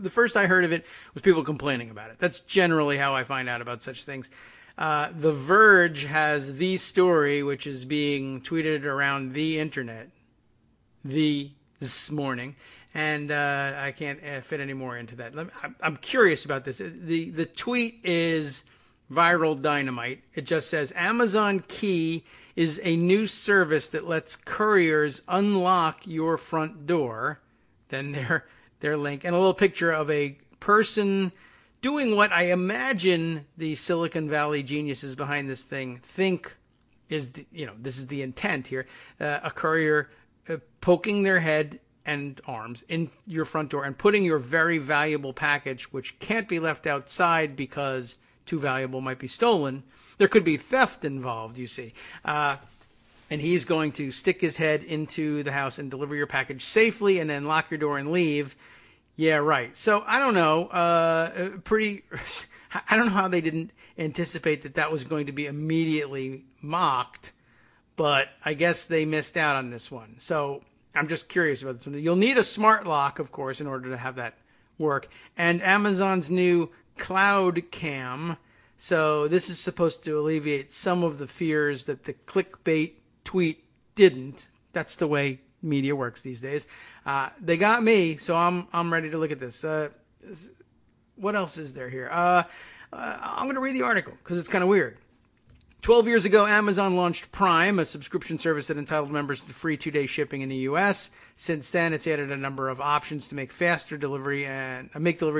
first I heard of it was people complaining about it. That's generally how I find out about such things. The Verge has the story, which is being tweeted around the internet this morning, and I can't fit any more into that. I'm curious about this. The tweet is viral dynamite. It just says Amazon Key is a new service that lets couriers unlock your front door. Then their link and a little picture of a person doing what I imagine the Silicon Valley geniuses behind this thing think is, this is the intent here. A courier poking their head and arms in your front door and putting your very valuable package, which can't be left outside because too valuable might be stolen. There could be theft involved, you see. And he's going to stick his head into the house and deliver your package safely and then lock your door and leave. Yeah, right. So I don't know. I don't know how they didn't anticipate that was going to be immediately mocked, but I guess they missed out on this one. So I'm just curious about this one. You'll need a smart lock, of course, in order to have that work. And Amazon's new Cloud Cam. So this is supposed to alleviate some of the fears that the clickbait tweet didn't. That's the way media works these days. They got me, so I'm ready to look at this. What else is there here? I'm going to read the article because it's kind of weird. 12 years ago, Amazon launched Prime, a subscription service that entitled members to free 2-day shipping in the U.S. Since then, it's added a number of options to make delivery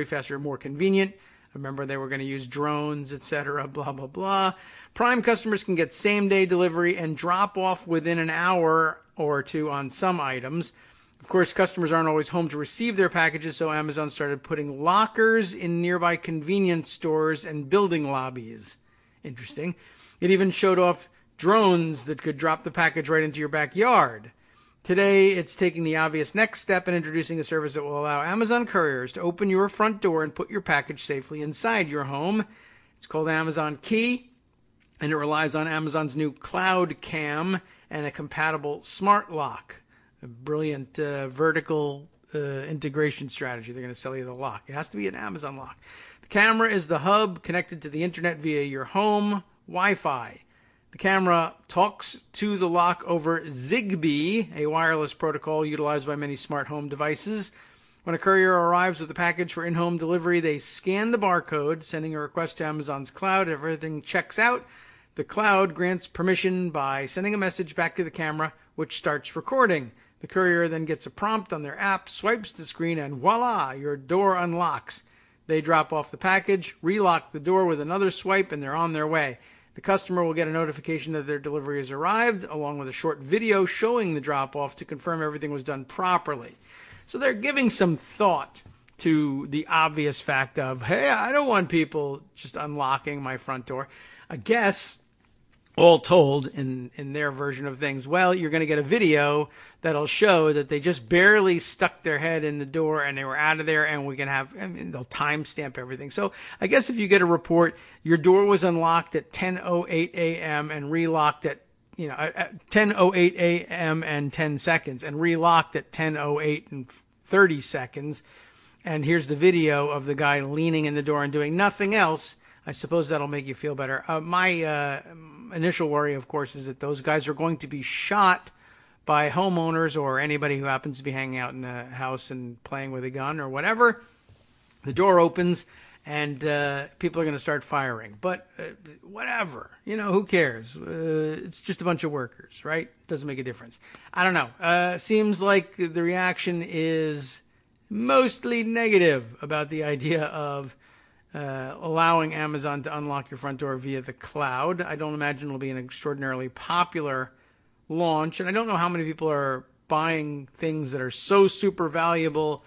faster and more convenient. Remember, they were going to use drones, etc., blah, blah, blah. Prime customers can get same-day delivery and drop off within an hour or two on some items. Of course, customers aren't always home to receive their packages, so Amazon started putting lockers in nearby convenience stores and building lobbies. Interesting. It even showed off drones that could drop the package right into your backyard. Today, it's taking the obvious next step and introducing a service that will allow Amazon couriers to open your front door and put your package safely inside your home. It's called Amazon Key, and it relies on Amazon's new Cloud Cam and a compatible smart lock. A brilliant vertical integration strategy. They're going to sell you the lock. It has to be an Amazon lock. The camera is the hub connected to the internet via your home Wi-Fi. The camera talks to the lock over Zigbee, a wireless protocol utilized by many smart home devices. When a courier arrives with a package for in-home delivery, they scan the barcode, sending a request to Amazon's cloud. If everything checks out, the cloud grants permission by sending a message back to the camera, which starts recording. The courier then gets a prompt on their app, swipes the screen, and voila, your door unlocks. They drop off the package, relock the door with another swipe, and they're on their way. The customer will get a notification that their delivery has arrived, along with a short video showing the drop-off to confirm everything was done properly. So they're giving some thought to the obvious fact of, hey, I don't want people just unlocking my front door. I guess, all told, in their version of things, well, you're going to get a video that'll show that they just barely stuck their head in the door and they were out of there, and we can have, they'll timestamp everything. So I guess if you get a report, your door was unlocked at 10:08 a.m. and relocked at 10:08 a.m. and 10 seconds and relocked at 10:08 and 30 seconds. And here's the video of the guy leaning in the door and doing nothing else. I suppose that'll make you feel better. My initial worry, of course, is that those guys are going to be shot by homeowners or anybody who happens to be hanging out in a house and playing with a gun or whatever. The door opens and people are going to start firing. But whatever, who cares? It's just a bunch of workers, right? Doesn't make a difference. I don't know. Seems like the reaction is mostly negative about the idea of allowing Amazon to unlock your front door via the cloud. I don't imagine it'll be an extraordinarily popular launch, and I don't know how many people are buying things that are so super valuable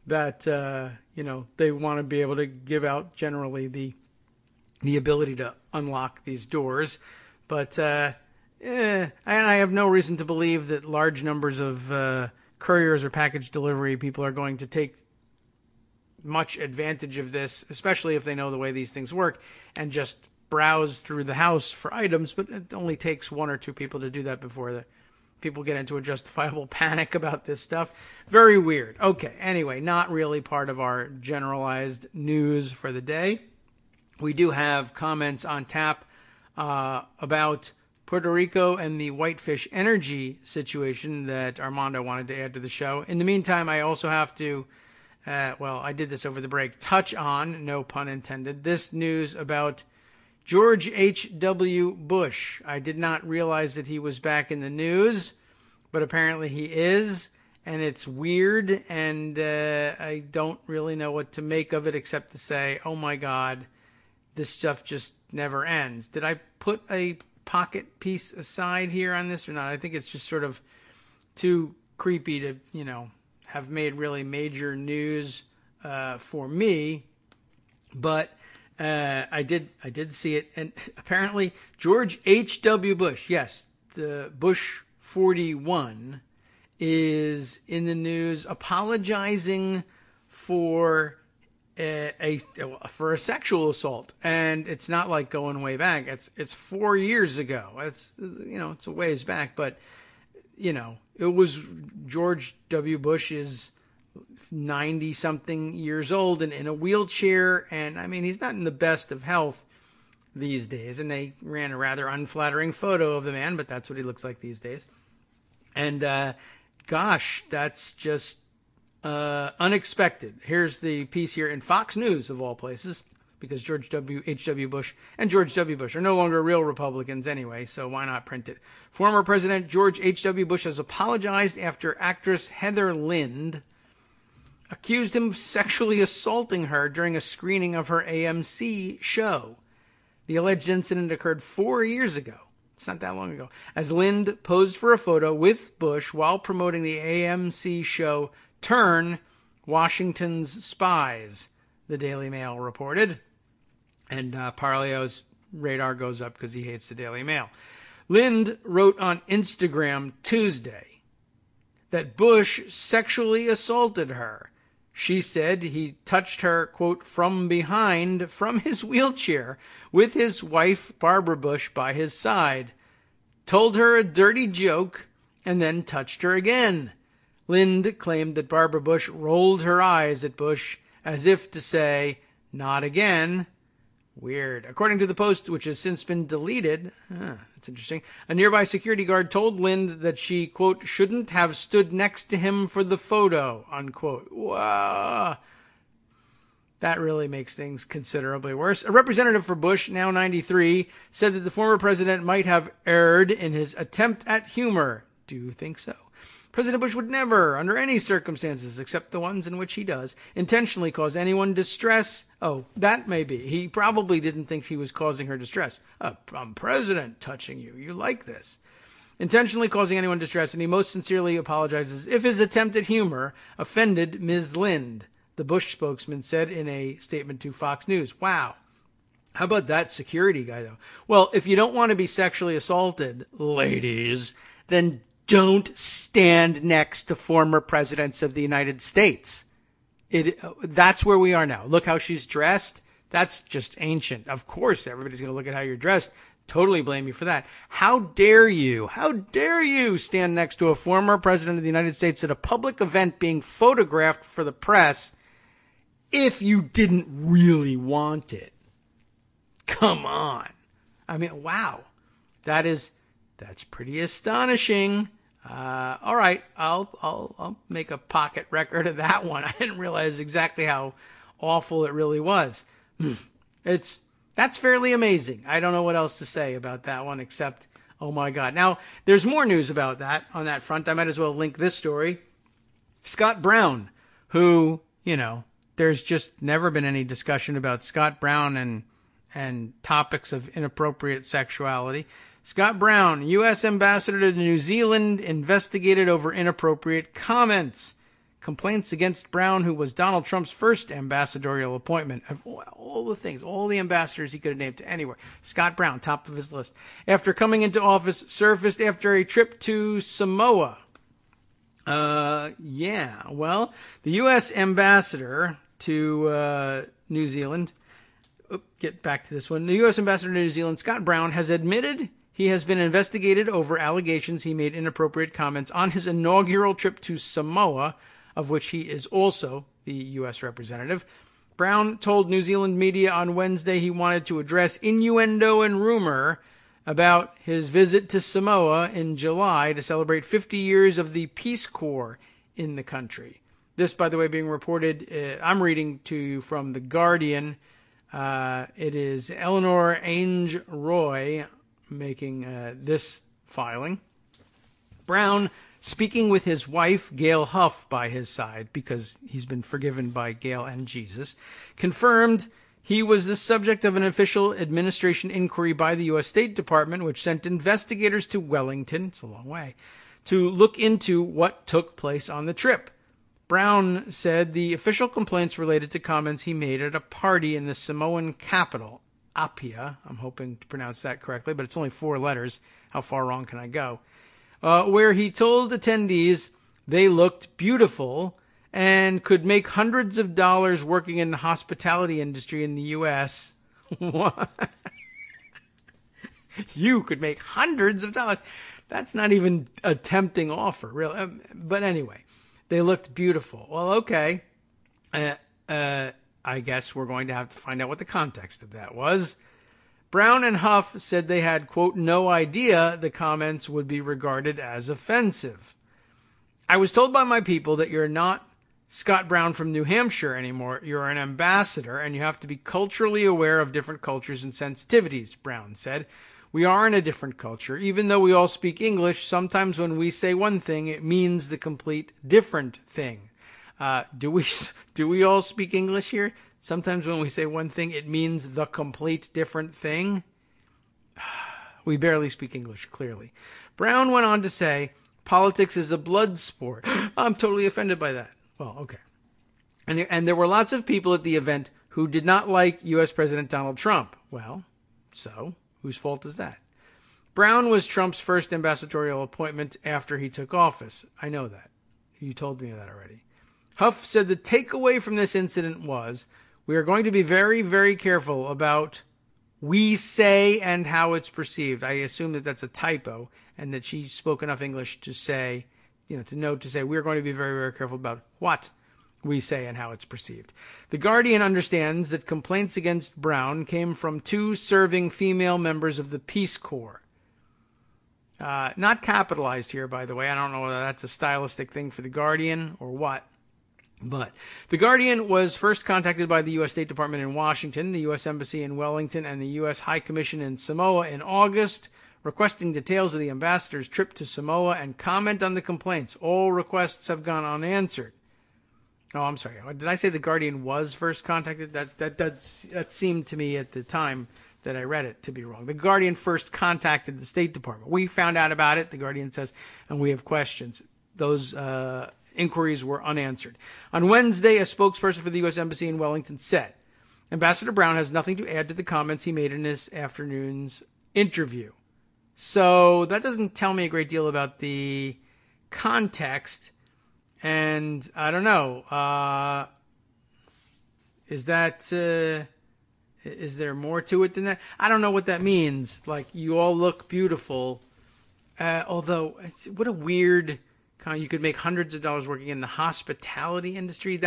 that they want to be able to give out generally the ability to unlock these doors. But and I have no reason to believe that large numbers of couriers or package delivery people are going to take much advantage of this, especially if they know the way these things work, and just browse through the house for items. But it only takes one or two people to do that before the people get into a justifiable panic about this stuff. Very weird. Okay, anyway, not really part of our generalized news for the day. We do have comments on tap about Puerto Rico and the Whitefish energy situation that Armando wanted to add to the show. In the meantime, I also have to, I did this over the break, touch on, no pun intended, this news about George H.W. Bush. I did not realize that he was back in the news, but apparently he is, and it's weird, and I don't really know what to make of it except to say, oh my God, this stuff just never ends. Did I put a pocket piece aside here on this or not? I think it's just sort of too creepy to, have made really major news for me, but I did see it, and apparently George H.W. Bush, yes, the Bush 41, is in the news apologizing for a sexual assault, and it's not like going way back. It's 4 years ago. It's it's a ways back, but it was George W. Bush is 90-something years old and in a wheelchair, and I mean, he's not in the best of health these days, and they ran a rather unflattering photo of the man, but that's what he looks like these days. And gosh, that's just unexpected. Here's the piece here in Fox News, of all places, because George H.W. Bush and George W. Bush are no longer real Republicans anyway, so why not print it? Former President George H.W. Bush has apologized after actress Heather Lind accused him of sexually assaulting her during a screening of her AMC show. The alleged incident occurred 4 years ago. It's not that long ago. As Lind posed for a photo with Bush while promoting the AMC show Turn, Washington's Spies, the Daily Mail reported. And Parleo's radar goes up because he hates the Daily Mail. Lind wrote on Instagram Tuesday that Bush sexually assaulted her. She said he touched her, quote, from behind, from his wheelchair, with his wife, Barbara Bush, by his side, told her a dirty joke, and then touched her again. Lind claimed that Barbara Bush rolled her eyes at Bush as if to say, not again. Weird. According to the post, which has since been deleted, that's interesting, a nearby security guard told Lind that she, quote, shouldn't have stood next to him for the photo, unquote. Wow. That really makes things considerably worse. A representative for Bush, now 93, said that the former president might have erred in his attempt at humor. Do you think so? President Bush would never, under any circumstances except the ones in which he does, intentionally cause anyone distress. Oh, that may be. He probably didn't think she was causing her distress. I'm president touching you. You like this. Intentionally causing anyone distress, and he most sincerely apologizes if his attempt at humor offended Ms. Lind, the Bush spokesman said in a statement to Fox News. Wow. How about that security guy, though? Well, if you don't want to be sexually assaulted, ladies, then don't stand next to former presidents of the United States. That's where we are now. Look how she's dressed. That's just ancient. Of course, everybody's going to look at how you're dressed. Totally blame you for that. How dare you stand next to a former president of the United States at a public event being photographed for the press if you didn't really want it? Come on. I mean, wow. That's pretty astonishing. All right, I'll make a pocket record of that one. I didn't realize exactly how awful it really was. That's fairly amazing. I don't know what else to say about that one except, oh my God. Now, there's more news about that on that front. I might as well link this story. Scott Brown, who, there's just never been any discussion about Scott Brown and topics of inappropriate sexuality. Scott Brown, U.S. ambassador to New Zealand, investigated over inappropriate comments. Complaints against Brown, who was Donald Trump's first ambassadorial appointment. Of all the things, all the ambassadors he could have named to anywhere. Scott Brown, top of his list. After coming into office, surfaced after a trip to Samoa. The U.S. ambassador to New Zealand, get back to this one. The U.S. ambassador to New Zealand, Scott Brown, has admitted he has been investigated over allegations he made inappropriate comments on his inaugural trip to Samoa, of which he is also the U.S. representative. Brown told New Zealand media on Wednesday he wanted to address innuendo and rumor about his visit to Samoa in July to celebrate 50 years of the Peace Corps in the country. This, by the way, being reported, I'm reading to you from The Guardian. It is Eleanor Ainge Roy making this filing. Brown, speaking with his wife, Gail Huff, by his side, because he's been forgiven by Gail and Jesus, confirmed he was the subject of an official administration inquiry by the U.S. State Department, which sent investigators to Wellington, it's a long way, to look into what took place on the trip. Brown said the official complaints related to comments he made at a party in the Samoan capital, Apia. I'm hoping to pronounce that correctly, but it's only 4 letters. How far wrong can I go? Where he told attendees they looked beautiful and could make hundreds of dollars working in the hospitality industry in the U.S. You could make hundreds of dollars. That's not even a tempting offer, really. But anyway, they looked beautiful. Well, okay. I guess we're going to have to find out what the context of that was. Brown and Huff said they had, quote, no idea the comments would be regarded as offensive. I was told by my people that you're not Scott Brown from New Hampshire anymore. You're an ambassador, and you have to be culturally aware of different cultures and sensitivities, Brown said. We are in a different culture. Even though we all speak English, sometimes when we say one thing, it means the complete different thing. Do we all speak English here? Sometimes when we say one thing, it means the complete different thing. We barely speak English, clearly. Brown went on to say, politics is a blood sport. I'm totally offended by that. Well, okay. And there were lots of people at the event who did not like U.S. President Donald Trump. Well, so whose fault is that? Brown was Trump's first ambassadorial appointment after he took office. I know that. You told me that already. Huff said the takeaway from this incident was, we are going to be very, very careful about we say and how it's perceived. I assume that that's a typo and that she spoke enough English to say, to say we're going to be very, very careful about what we say and how it's perceived. The Guardian understands that complaints against Brown came from 2 serving female members of the Peace Corps. Not capitalized here, by the way. I don't know whether that's a stylistic thing for The Guardian or what. But The Guardian was first contacted by the U.S. State Department in Washington, the U.S. Embassy in Wellington, and the U.S. High Commission in Samoa in August, requesting details of the ambassador's trip to Samoa and comment on the complaints. All requests have gone unanswered. Oh, I'm sorry. Did I say The Guardian was first contacted? That seemed to me at the time that I read it to be wrong. The Guardian first contacted the State Department. We found out about it, the Guardian says, and we have questions. Those inquiries were unanswered. On Wednesday, a spokesperson for the U.S. Embassy in Wellington said, Ambassador Brown has nothing to add to the comments he made in his afternoon's interview. So that doesn't tell me a great deal about the context. And I don't know. Is there more to it than that? I don't know what that means. Like, you all look beautiful. Although, what a weird you could make hundreds of dollars working in the hospitality industry.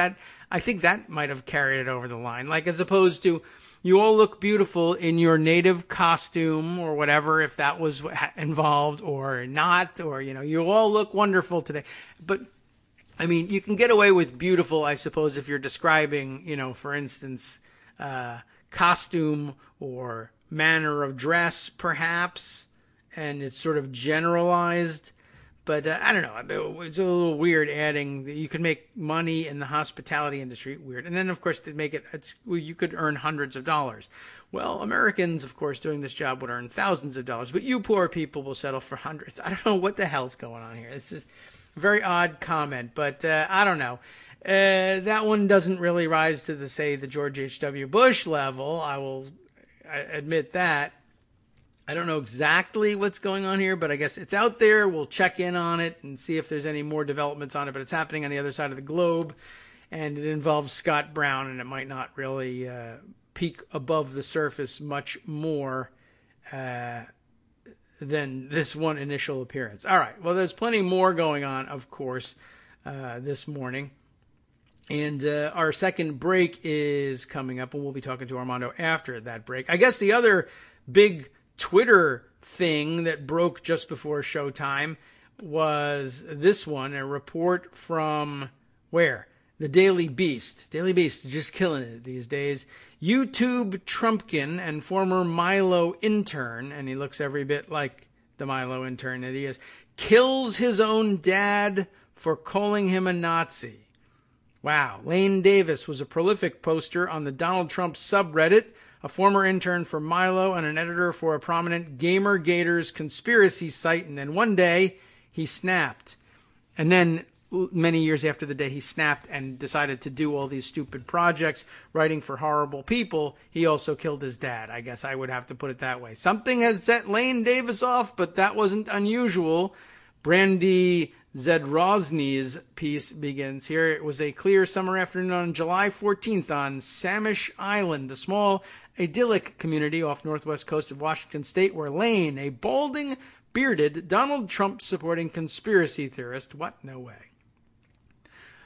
I think that might have carried it over the line. Like, as opposed to, you all look beautiful in your native costume or whatever, if that was involved or not, or, you all look wonderful today. But, I mean, you can get away with beautiful, I suppose, if you're describing, for instance, costume or manner of dress, perhaps, and it's sort of generalized. But I don't know. It's a little weird adding that you can make money in the hospitality industry. Weird. And then, of course, to make it, you could earn hundreds of dollars. Well, Americans, of course, doing this job would earn thousands of dollars. But you poor people will settle for hundreds. I don't know what the hell's going on here. This is a very odd comment. But I don't know. That one doesn't really rise to the George H.W. Bush level. I admit that. I don't know exactly what's going on here, but I guess it's out there. We'll check in on it and see if there's any more developments on it. But it's happening on the other side of the globe, and it involves Scott Brown, and it might not really peek above the surface much more than this one initial appearance. All right. Well, there's plenty more going on, of course, this morning. And our second break is coming up, and we'll be talking to Armando after that break. I guess the other big Twitter thing that broke just before showtime was this one, a report from where? The Daily Beast. Daily Beast is just killing it these days. YouTube Trumpkin and former Milo intern, and he looks every bit like the Milo intern that he is, kills his own dad for calling him a Nazi. Wow. Lane Davis was a prolific poster on the Donald Trump subreddit, a former intern for Milo and an editor for a prominent Gamer Gators conspiracy site. And then one day he snapped. And then many years after the day he snapped and decided to do all these stupid projects, writing for horrible people, he also killed his dad. I guess I would have to put it that way. Something has set Lane Davis off, but that wasn't unusual. Brandy Zedrozny's piece begins here. It was a clear summer afternoon on July 14th on Samish Island, the small idyllic community off northwest coast of Washington state, where Lane, a balding, bearded, Donald Trump supporting conspiracy theorist, what? No way.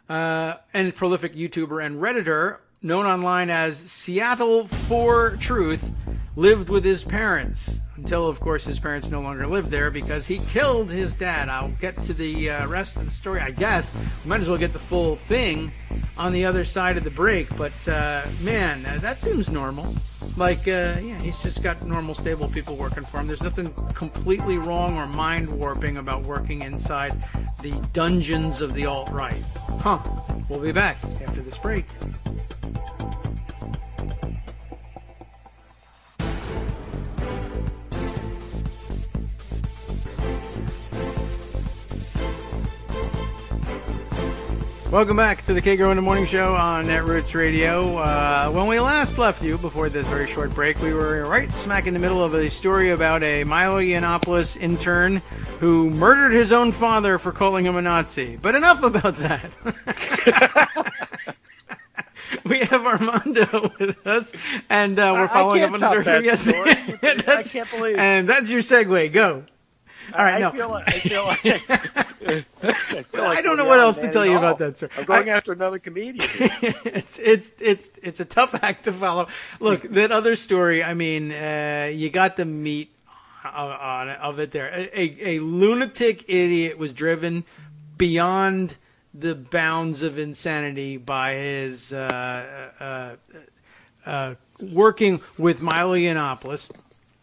And prolific YouTuber and Redditor, known online as Seattle for Truth, lived with his parents until, of course, his parents no longer lived there because he killed his dad. I'll get to the rest of the story, I guess. We might as well get the full thing on the other side of the break. But, man, that seems normal. Like, yeah, he's just got normal, stable people working for him. There's nothing completely wrong or mind-warping about working inside the dungeons of the alt-right. Huh. We'll be back after this break. Welcome back to the Kagro in the Morning Show on Netroots Radio. When we last left you, before this very short break, we were right smack in the middle of a story about a Milo Yiannopoulos intern who murdered his own father for calling him a Nazi. But enough about that. We have Armando with us, and we're following up on his story. Yes, I can't believe. And that's your segue. Go. All right, I feel like I don't know what else to tell you about that, sir. I'm going after another comedian. It's a tough act to follow. Look, that other story, I mean, you got the meat of it there. A lunatic idiot was driven beyond the bounds of insanity by his working with Milo Yiannopoulos,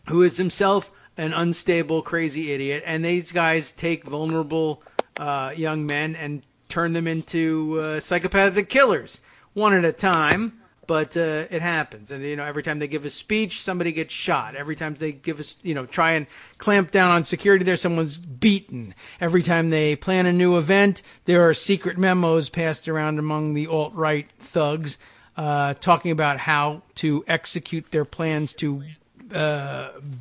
who is himself an unstable, crazy idiot. And these guys take vulnerable young men and turn them into psychopathic killers, one at a time. But it happens. And, every time they give a speech, somebody gets shot. Every time they give us, try and clamp down on security there, someone's beaten. Every time they plan a new event, there are secret memos passed around among the alt-right thugs talking about how to execute their plans to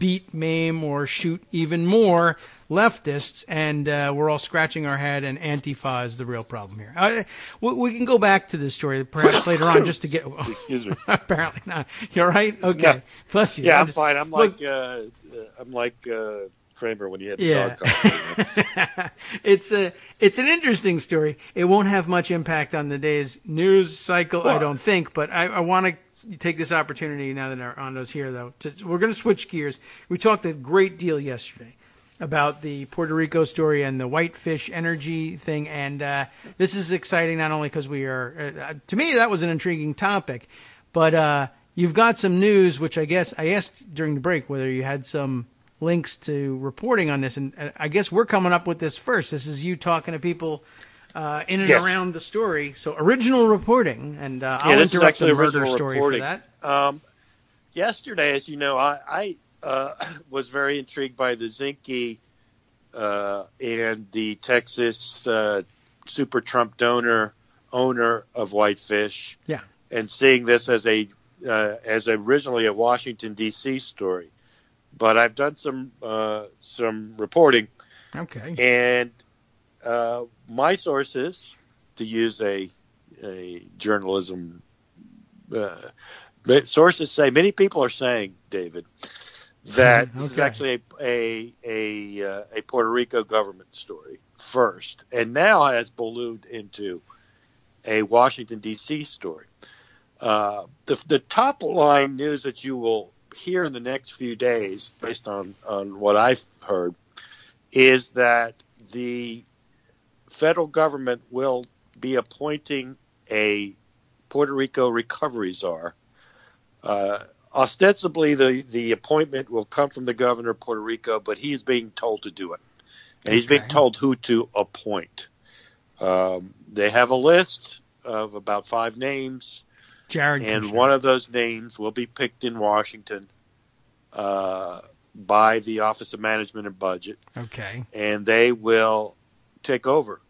beat, maim, or shoot even more leftists, and we're all scratching our head, and Antifa is the real problem here. We can go back to this story perhaps later on just to get... Excuse me. Apparently not. You all right? Okay. Yeah. Bless you. Yeah, I'm fine. I'm like Kramer when he had the dog collar. It's an interesting story. It won't have much impact on the day's news cycle, I don't think, but I want to take this opportunity now that Armando's here, though. We're going to switch gears. We talked a great deal yesterday about the Puerto Rico story and the whitefish energy thing, and this is exciting not only because we are, to me, that was an intriguing topic, but you've got some news, which I guess I asked during the break whether you had some links to reporting on this, and I guess we're coming up with this first. This is you talking to people in and around the story. So original reporting, and I'll interrupt the murder story for that. Yesterday, as you know, I was very intrigued by the Zinke and the Texas Super Trump owner of Whitefish. Yeah. And seeing this as originally a Washington D.C. story, but I've done some reporting. Okay. And my sources, to use a journalism sources say, many people are saying, David, that this is actually a Puerto Rico government story first, and now has ballooned into a Washington D.C. story. The top line news that you will here in the next few days, based on what I've heard, is that the federal government will be appointing a Puerto Rico recovery czar. Ostensibly, the appointment will come from the governor of Puerto Rico, but he is being told to do it. And he's being told who to appoint. They have a list of about 5 names. Jared and Kushner. One of those names will be picked in Washington by the Office of Management and Budget. Okay. And they will take over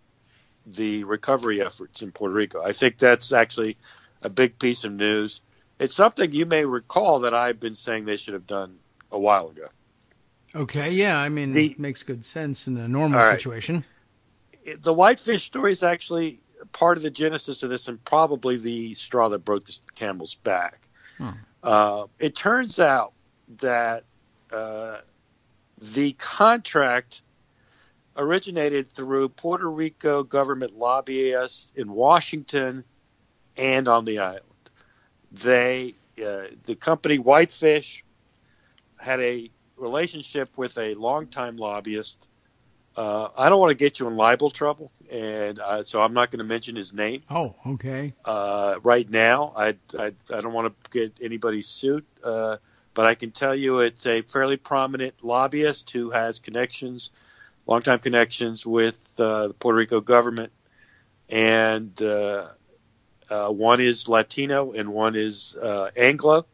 the recovery efforts in Puerto Rico. I think that's actually a big piece of news. It's something you may recall that I've been saying they should have done a while ago. Okay, yeah, I mean, it makes good sense in a normal situation. The whitefish story is actually part of the genesis of this and probably the straw that broke the camel's back. It turns out that the contract originated through Puerto Rico government lobbyists in Washington and on the island. The company Whitefish had a relationship with a longtime lobbyist. I don't want to get you in libel trouble, and so I'm not going to mention his name. Oh, okay. Right now, I don't want to get anybody sued, but I can tell you it's a fairly prominent lobbyist who has connections, longtime connections with the Puerto Rico government, and one is Latino and one is Anglo.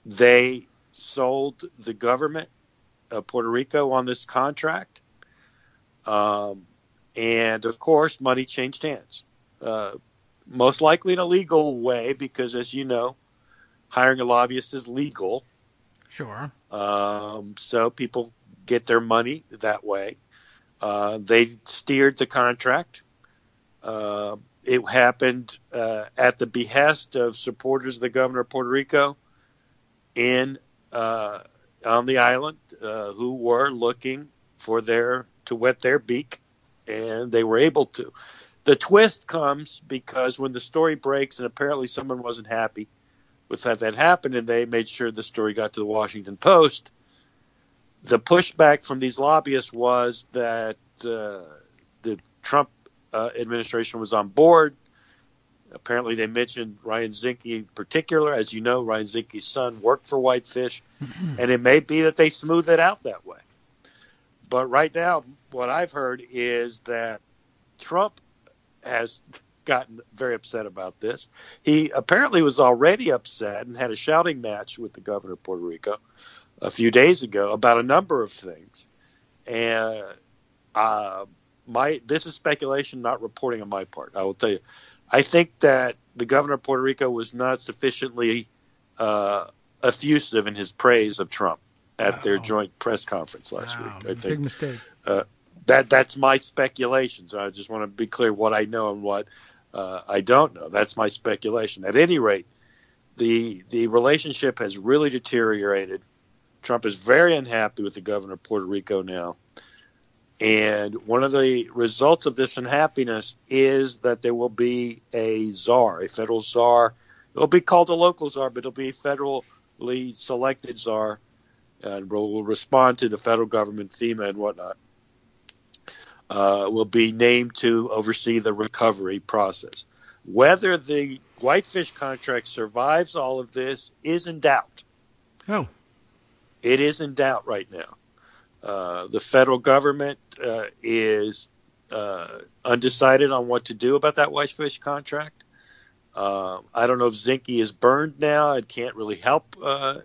They sold the government of Puerto Rico on this contract. And, of course, money changed hands. Most likely in a legal way because, as you know, hiring a lobbyist is legal. Sure. So people get their money that way. They steered the contract. It happened at the behest of supporters of the governor of Puerto Rico on the island who were looking for to wet their beak, and they were able to. The twist comes because when the story breaks, and apparently someone wasn't happy with that happened, and they made sure the story got to the Washington Post, the pushback from these lobbyists was that the Trump administration was on board. Apparently, they mentioned Ryan Zinke in particular. As you know, Ryan Zinke's son worked for Whitefish, and it may be that they smooth it out that way. But right now, what I've heard is that Trump has gotten very upset about this. He apparently was already upset and had a shouting match with the governor of Puerto Rico a few days ago about a number of things. And this is speculation, not reporting on my part. I will tell you. I think that the governor of Puerto Rico was not sufficiently effusive in his praise of Trump at their joint press conference last week. I think big mistake. That's my speculation. So I just want to be clear what I know and what I don't know. That's my speculation. At any rate, the relationship has really deteriorated. Trump is very unhappy with the governor of Puerto Rico now. And one of the results of this unhappiness is that there will be a czar, a federal czar. It will be called a local czar, but it will be a federally selected czar, and will respond to the federal government, FEMA and whatnot. Will be named to oversee the recovery process. Whether the Whitefish contract survives all of this is in doubt. Oh. It is in doubt right now. The federal government is undecided on what to do about that Whitefish contract. I don't know if Zinke is burned now and can't really help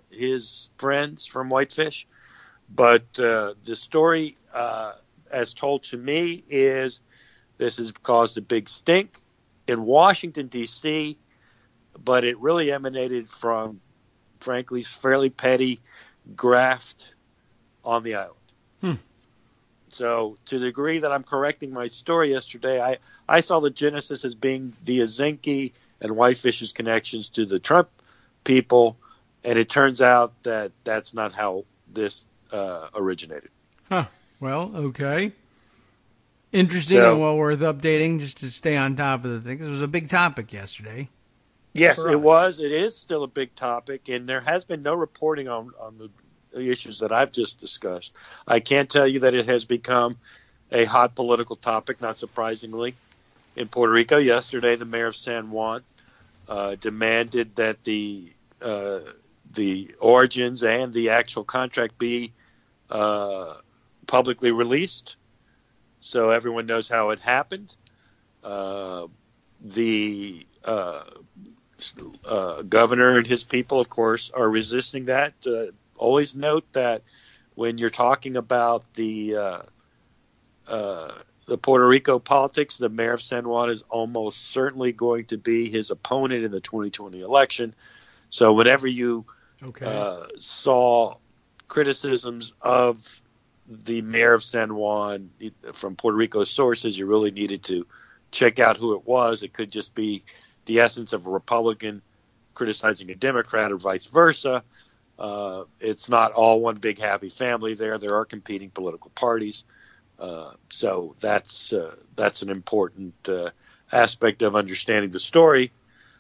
his friends from Whitefish. But the story, as told to me, is this has caused a big stink in Washington, D.C., but it really emanated from, frankly, fairly petty graft on the island. So to the degree that I'm correcting my story yesterday, I saw the genesis as being via Zinke and Whitefish's connections to the Trump people, and it turns out that that's not how this originated. Huh. Well, okay. Interesting and well worth updating just to stay on top of the thing. It was a big topic yesterday. Yes, for it us. was. It is still a big topic, and there has been no reporting on the issues that I've just discussed. I can tell you that it has become a hot political topic, not surprisingly, in Puerto Rico. Yesterday, the mayor of San Juan demanded that the origins and the actual contract be publicly released, so everyone knows how it happened. The governor and his people, of course, are resisting that. Always note that when you're talking about the Puerto Rico politics, the mayor of San Juan is almost certainly going to be his opponent in the 2020 election. So whenever you saw criticisms of the mayor of San Juan from Puerto Rico sources, you really needed to check out who it was. It could just be the essence of a Republican criticizing a Democrat or vice versa. It's not all one big happy family there. There are competing political parties. So that's an important aspect of understanding the story.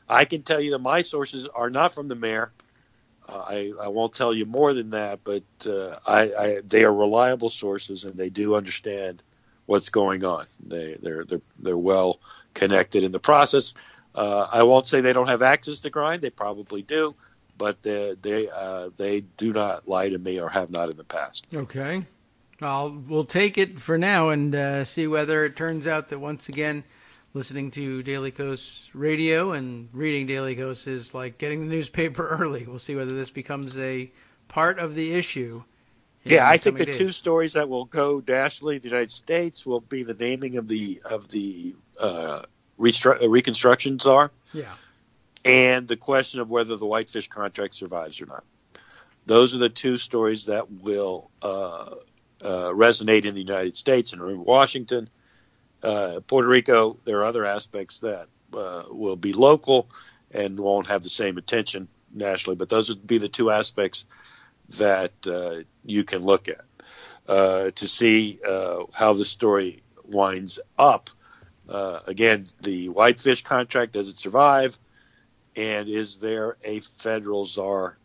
I can tell you that my sources are not from the mayor. I won't tell you more than that, but they are reliable sources, and they do understand what's going on. They're well connected in the process. I won't say they don't have access to grind. They probably do, but they do not lie to me or have not in the past. Okay. Well, we'll take it for now and see whether it turns out that once again, listening to Daily Kos radio and reading Daily Kos is like getting the newspaper early. We'll see whether this becomes a part of the issue. Yeah, I think the two stories that will go nationally in the United States will be the naming of the reconstruction czar, and the question of whether the Whitefish contract survives or not. Those are the two stories that will resonate in the United States and in Washington. Puerto Rico, there are other aspects that will be local and won't have the same attention nationally, but those would be the two aspects that you can look at to see how the story winds up. Again, the Whitefish contract, does it survive? And is there a federal czar,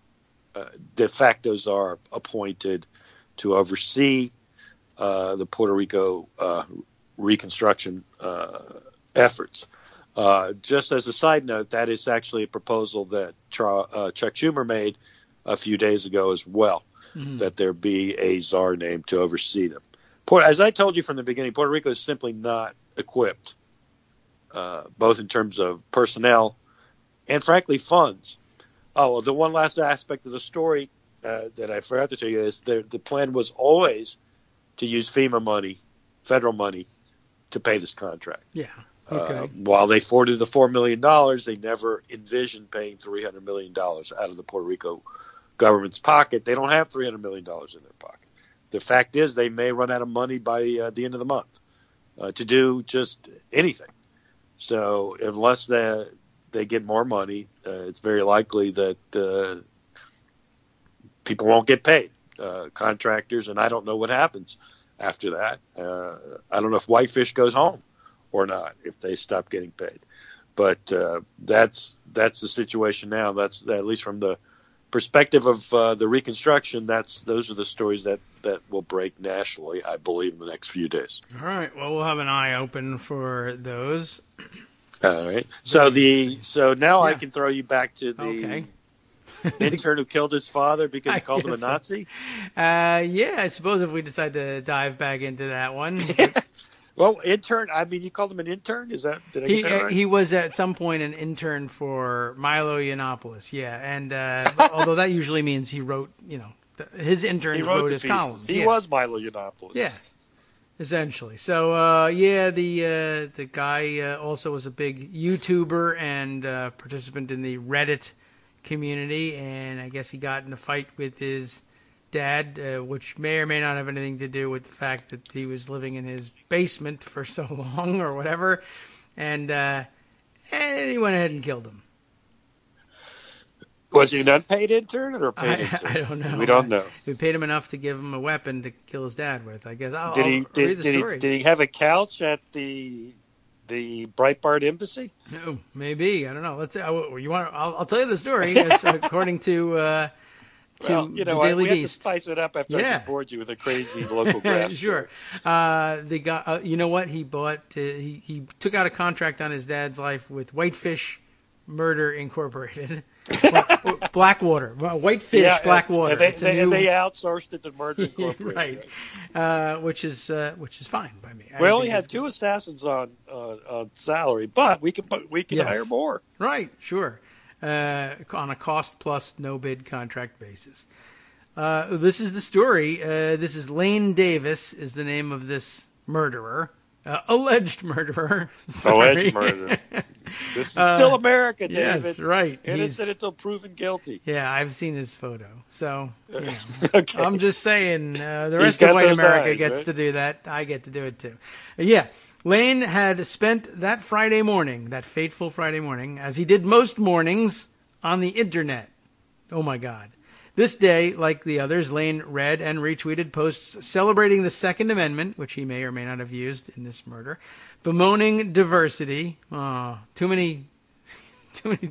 de facto czar, appointed to oversee the Puerto Rico reconstruction efforts? Just as a side note, that is actually a proposal that Chuck Schumer made a few days ago as well, that there be a czar named to oversee them. As I told you from the beginning, Puerto Rico is simply not equipped, both in terms of personnel and, frankly, funds. Oh, the one last aspect of the story that I forgot to tell you is the plan was always to use FEMA money, federal money, to pay this contract. Yeah. Okay. While they forwarded the $4 million, they never envisioned paying $300 million out of the Puerto Rico government's pocket. They don't have $300 million in their pocket. The fact is they may run out of money by the end of the month to do just anything. So unless they get more money, it's very likely that people won't get paid, contractors, and I don't know what happens after that. I don't know if Whitefish goes home or not if they stop getting paid. But that's the situation now. That's at least from the perspective of the reconstruction. Those are the stories that will break nationally, I believe, in the next few days. All right. Well, we'll have an eye open for those. All right. So now I can throw you back to the intern who killed his father because he called him a Nazi. Yeah, I suppose if we decide to dive back into that one. Well, intern. I mean, you called him an intern. Did I get that right? He was at some point an intern for Milo Yiannopoulos. Yeah, and although that usually means he wrote, his interns wrote his columns. He was Milo Yiannopoulos. Yeah, essentially. So the guy also was a big YouTuber and participant in the Reddit community, and I guess he got in a fight with his dad, which may or may not have anything to do with the fact that he was living in his basement for so long or whatever, and he went ahead and killed him. Was he an unpaid intern or a paid intern? I don't know. We don't know. We paid him enough to give him a weapon to kill his dad with. I guess I'll Did he read the story. Did he have a couch at the the Breitbart embassy? No, maybe. I don't know. Let's. You want? I'll tell you the story. Yes, according to the Daily we had to Beast. spice it up after I just bored you with a crazy local graph. Sure. The guy. You know what? He bought. He took out a contract on his dad's life with Whitefish Murder Incorporated. Blackwater, Whitefish, Blackwater. And they outsourced it to Murder Incorporated, right? Which is fine by me. We only had 2 assassins on salary, but we can hire more. Right, sure, on a cost plus no bid contract basis. This is the story. This is Lane Davis is the name of this murderer. Alleged murderer. Sorry. Alleged murderer. This is still America, David. Yes, right. Innocent until proven guilty. Yeah, I've seen his photo. So, okay. I'm just saying, the rest of white America gets to do that. I get to do it too. Yeah. Lane had spent that Friday morning, that fateful Friday morning, as he did most mornings, on the internet. Oh my God. This day, like the others, Lane read and retweeted posts celebrating the Second Amendment, which he may or may not have used in this murder, bemoaning diversity, too many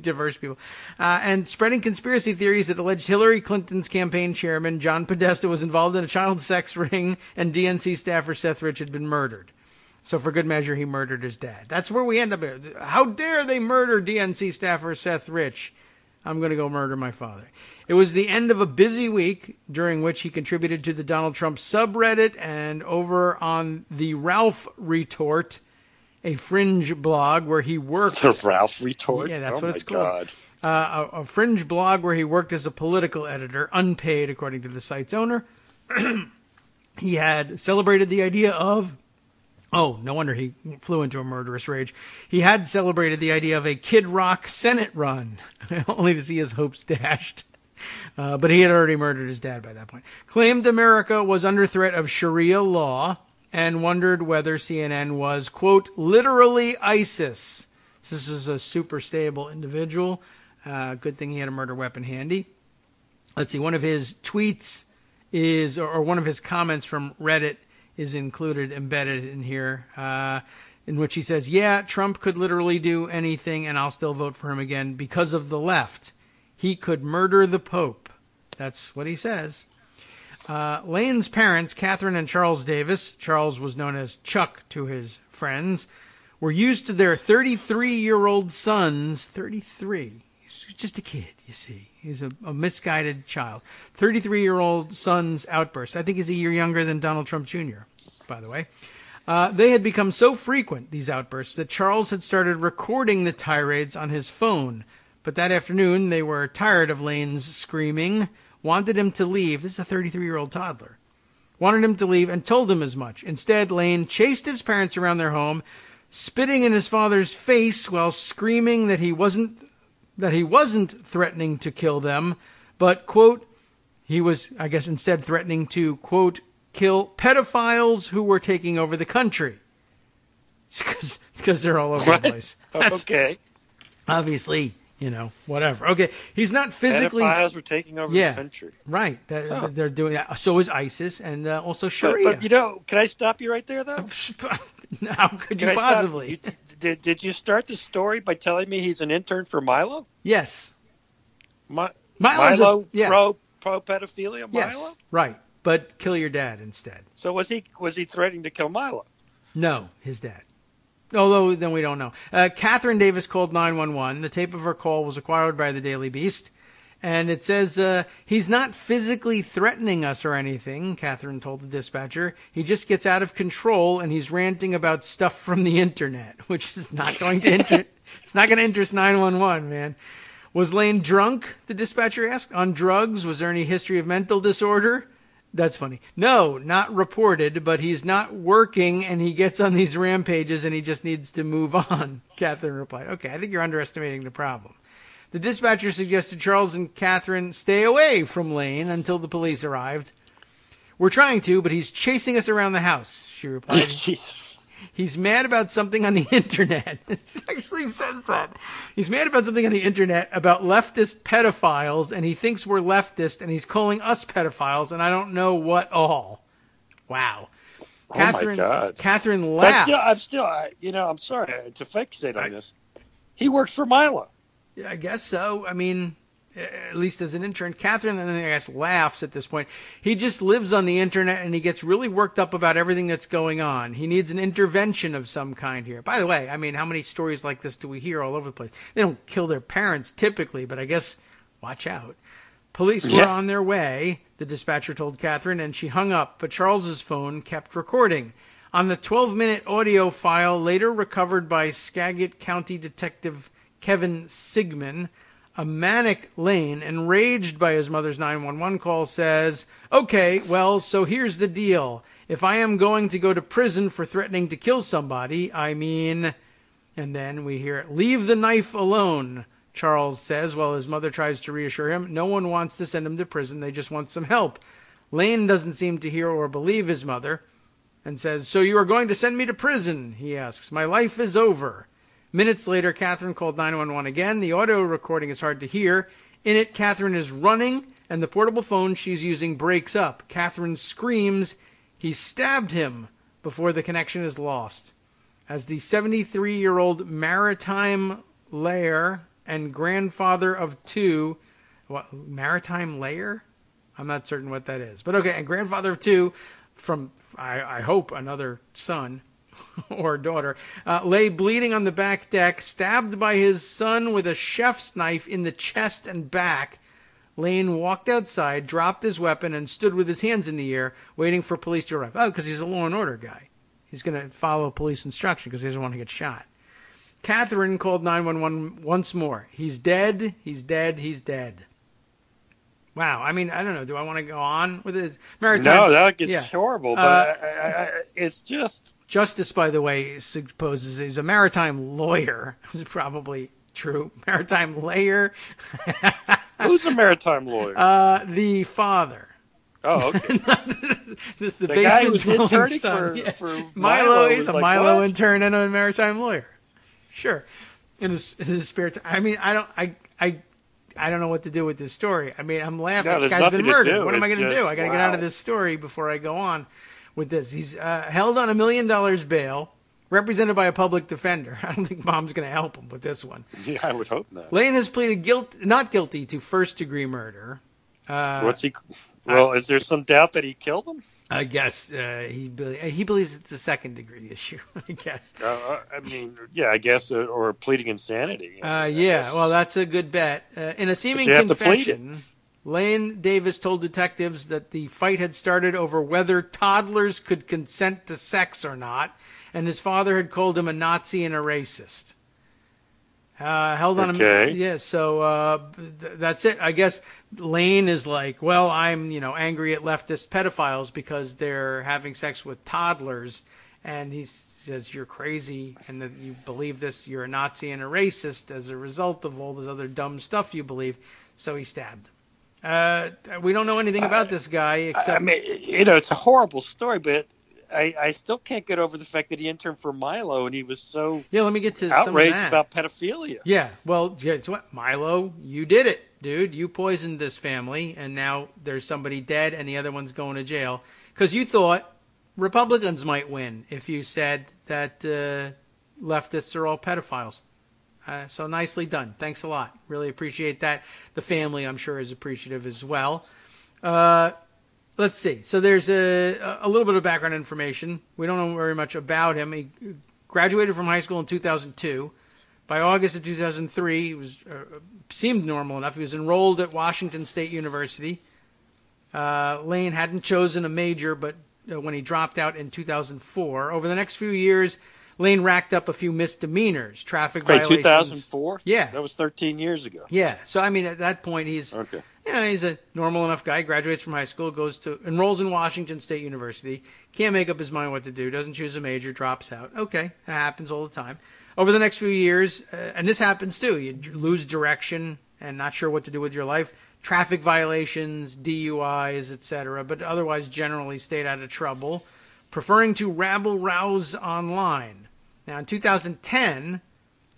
diverse people, and spreading conspiracy theories that alleged Hillary Clinton's campaign chairman, John Podesta, was involved in a child sex ring and DNC staffer Seth Rich had been murdered. So for good measure, he murdered his dad. That's where we end up. How dare they murder DNC staffer Seth Rich? I'm going to go murder my father. It was the end of a busy week during which he contributed to the Donald Trump subreddit and over on the Ralph Retort, a fringe blog where he worked. The Ralph Retort? Yeah, that's what it's called. A fringe blog where he worked as a political editor, unpaid according to the site's owner. He had celebrated the idea of... Oh, no wonder he flew into a murderous rage. He had celebrated the idea of a Kid Rock Senate run, only to see his hopes dashed. But he had already murdered his dad by that point. Claimed America was under threat of Sharia law and wondered whether CNN was, quote, literally ISIS. This is a super stable individual. Good thing he had a murder weapon handy. Let's see, one of his tweets is, or one of his comments from Reddit is embedded in here, in which he says, yeah, Trump could literally do anything and I'll still vote for him again because of the left. He could murder the Pope. That's what he says. Lane's parents, Catherine and Charles Davis, Charles was known as Chuck to his friends, were used to their 33-year-old son's, 33, he's just a kid, you see. He's a misguided child. 33-year-old son's outburst. I think he's a year younger than Donald Trump Jr., by the way. They had become so frequent, these outbursts, that Charles had started recording the tirades on his phone. But that afternoon, they were tired of Lane's screaming, wanted him to leave. This is a 33-year-old toddler. Wanted him to leave and told him as much. Instead, Lane chased his parents around their home, spitting in his father's face while screaming that he wasn't threatening to kill them, but, quote, he was, I guess, instead threatening to, quote, kill pedophiles who were taking over the country. It's because they're all over the place. That's, okay. Obviously, whatever. Okay, he's not physically... Pedophiles were taking over the country. Right. They're doing that. So is ISIS and also Sharia. But, can I stop you right there, though? How could you possibly? Did you start the story by telling me he's an intern for Milo? Yes. Milo pro pedophilia. Yes, Milo. Right, but kill your dad instead. So was he threatening to kill Milo? No, his dad. Although then we don't know. Catherine Davis called 911. The tape of her call was acquired by the Daily Beast. And it says, he's not physically threatening us or anything, Catherine told the dispatcher. He just gets out of control and he's ranting about stuff from the internet, which is not going to it's not going to interest 911, man. Was Lane drunk? The dispatcher asked. On drugs? Was there any history of mental disorder? That's funny. No, not reported, but he's not working and he gets on these rampages and he just needs to move on, Catherine replied. Okay, I think you're underestimating the problem. The dispatcher suggested Charles and Catherine stay away from Lane until the police arrived. We're trying to, but he's chasing us around the house, she replied. Jesus. He's mad about something on the internet. It actually says that. He's mad about something on the internet about leftist pedophiles, and he thinks we're leftist, and he's calling us pedophiles, and I don't know what all. Wow. my God. Catherine But laughed. I'm sorry to fixate on this. He worked for Milo. Yeah, I guess so. I mean, at least as an intern. Catherine, and then I guess, laughs at this point. He just lives on the internet and he gets really worked up about everything that's going on. He needs an intervention of some kind here. By the way, I mean, how many stories like this do we hear all over the place? They don't kill their parents typically, but I guess watch out. Police were on their way, the dispatcher told Catherine, and she hung up, but Charles's phone kept recording. On the 12-minute audio file later recovered by Skagit County Detective Kevin Sigman, a manic Lane, enraged by his mother's 911 call, says, "Okay, well, so here's the deal. If I am going to go to prison for threatening to kill somebody, I mean..." And then we hear, "Leave the knife alone," Charles says, while his mother tries to reassure him. No one wants to send him to prison. They just want some help. Lane doesn't seem to hear or believe his mother and says, "So you are going to send me to prison?" he asks. "My life is over." Minutes later, Catherine called 911 again. The audio recording is hard to hear. In it, Catherine is running, and the portable phone she's using breaks up. Catherine screams, "He stabbed him," before the connection is lost. As the 73-year-old maritime layer and grandfather of two... What, maritime layer? I'm not certain what that is. But okay, and grandfather of two from, I hope, another son or daughter, lay bleeding on the back deck, stabbed by his son with a chef's knife in the chest and back. Lane walked outside, dropped his weapon, and stood with his hands in the air, waiting for police to arrive. Oh, because he's a law and order guy. He's going to follow police instruction because he doesn't want to get shot. Catherine called 911 once more. "He's dead, he's dead, he's dead." Wow. I mean, I don't know. Do I want to go on with this? Maritime, no, that gets horrible, but it's just... Justice, by the way, supposes he's a maritime lawyer. It's probably true. Maritime layer. Who's a maritime lawyer? The father. Oh, okay. This the guy basement who's dwelling interning son. for Milo. He's a like, Milo what? intern and a maritime lawyer. Sure. In his spare time. I mean, I don't know what to do with this story. I mean, I'm laughing. No, The there's guy's been nothing to murdered. do. What am I It's going to do? just, I got to wow. get out of this story before I go on with this. He's held on $1 million bail, represented by a public defender. I don't think Mom's going to help him with this one. Yeah, I would hope not. Lane has pleaded not guilty to first-degree murder. What's he? Well, is there some doubt that he killed him? I guess he believes it's a second-degree issue. I guess. I mean, yeah, I guess, or pleading insanity. Yeah, well, that's a good bet. In a seeming you have to plead confession, Lane Davis told detectives that the fight had started over whether toddlers could consent to sex or not, and his father had called him a Nazi and a racist. Held on Okay. Yeah, so that's it. I guess Lane is like, well, I'm angry at leftist pedophiles because they're having sex with toddlers, and he says you're crazy and that you believe this. You're a Nazi and a racist as a result of all this other dumb stuff you believe. So he stabbed him. We don't know anything about this guy except. I mean, it's a horrible story, but I still can't get over the fact that he interned for Milo and he was so let me get to outraged some of that. about pedophilia. Yeah, well, it's what Milo, you did it, dude. You poisoned this family, and now there's somebody dead, and the other one's going to jail because you thought Republicans might win if you said that leftists are all pedophiles. So nicely done. Thanks a lot. Really appreciate that. The family, I'm sure, is appreciative as well. Let's see. So there's a little bit of background information. We don't know very much about him. He graduated from high school in 2002. By August of 2003, he was seemed normal enough. He was enrolled at Washington State University. Lane hadn't chosen a major, but when he dropped out in 2004, over the next few years, Lane racked up a few misdemeanors, traffic violations. 2004? Yeah. That was 13 years ago. Yeah. So, I mean, at that point, he's Okay. he's a normal enough guy, graduates from high school, enrolls in Washington State University, can't make up his mind what to do, doesn't choose a major, drops out. Okay, that happens all the time. Over the next few years, and this happens too, you lose direction and not sure what to do with your life, traffic violations, DUIs, etc., but otherwise generally stayed out of trouble, preferring to rabble-rouse online. Now, in 2010,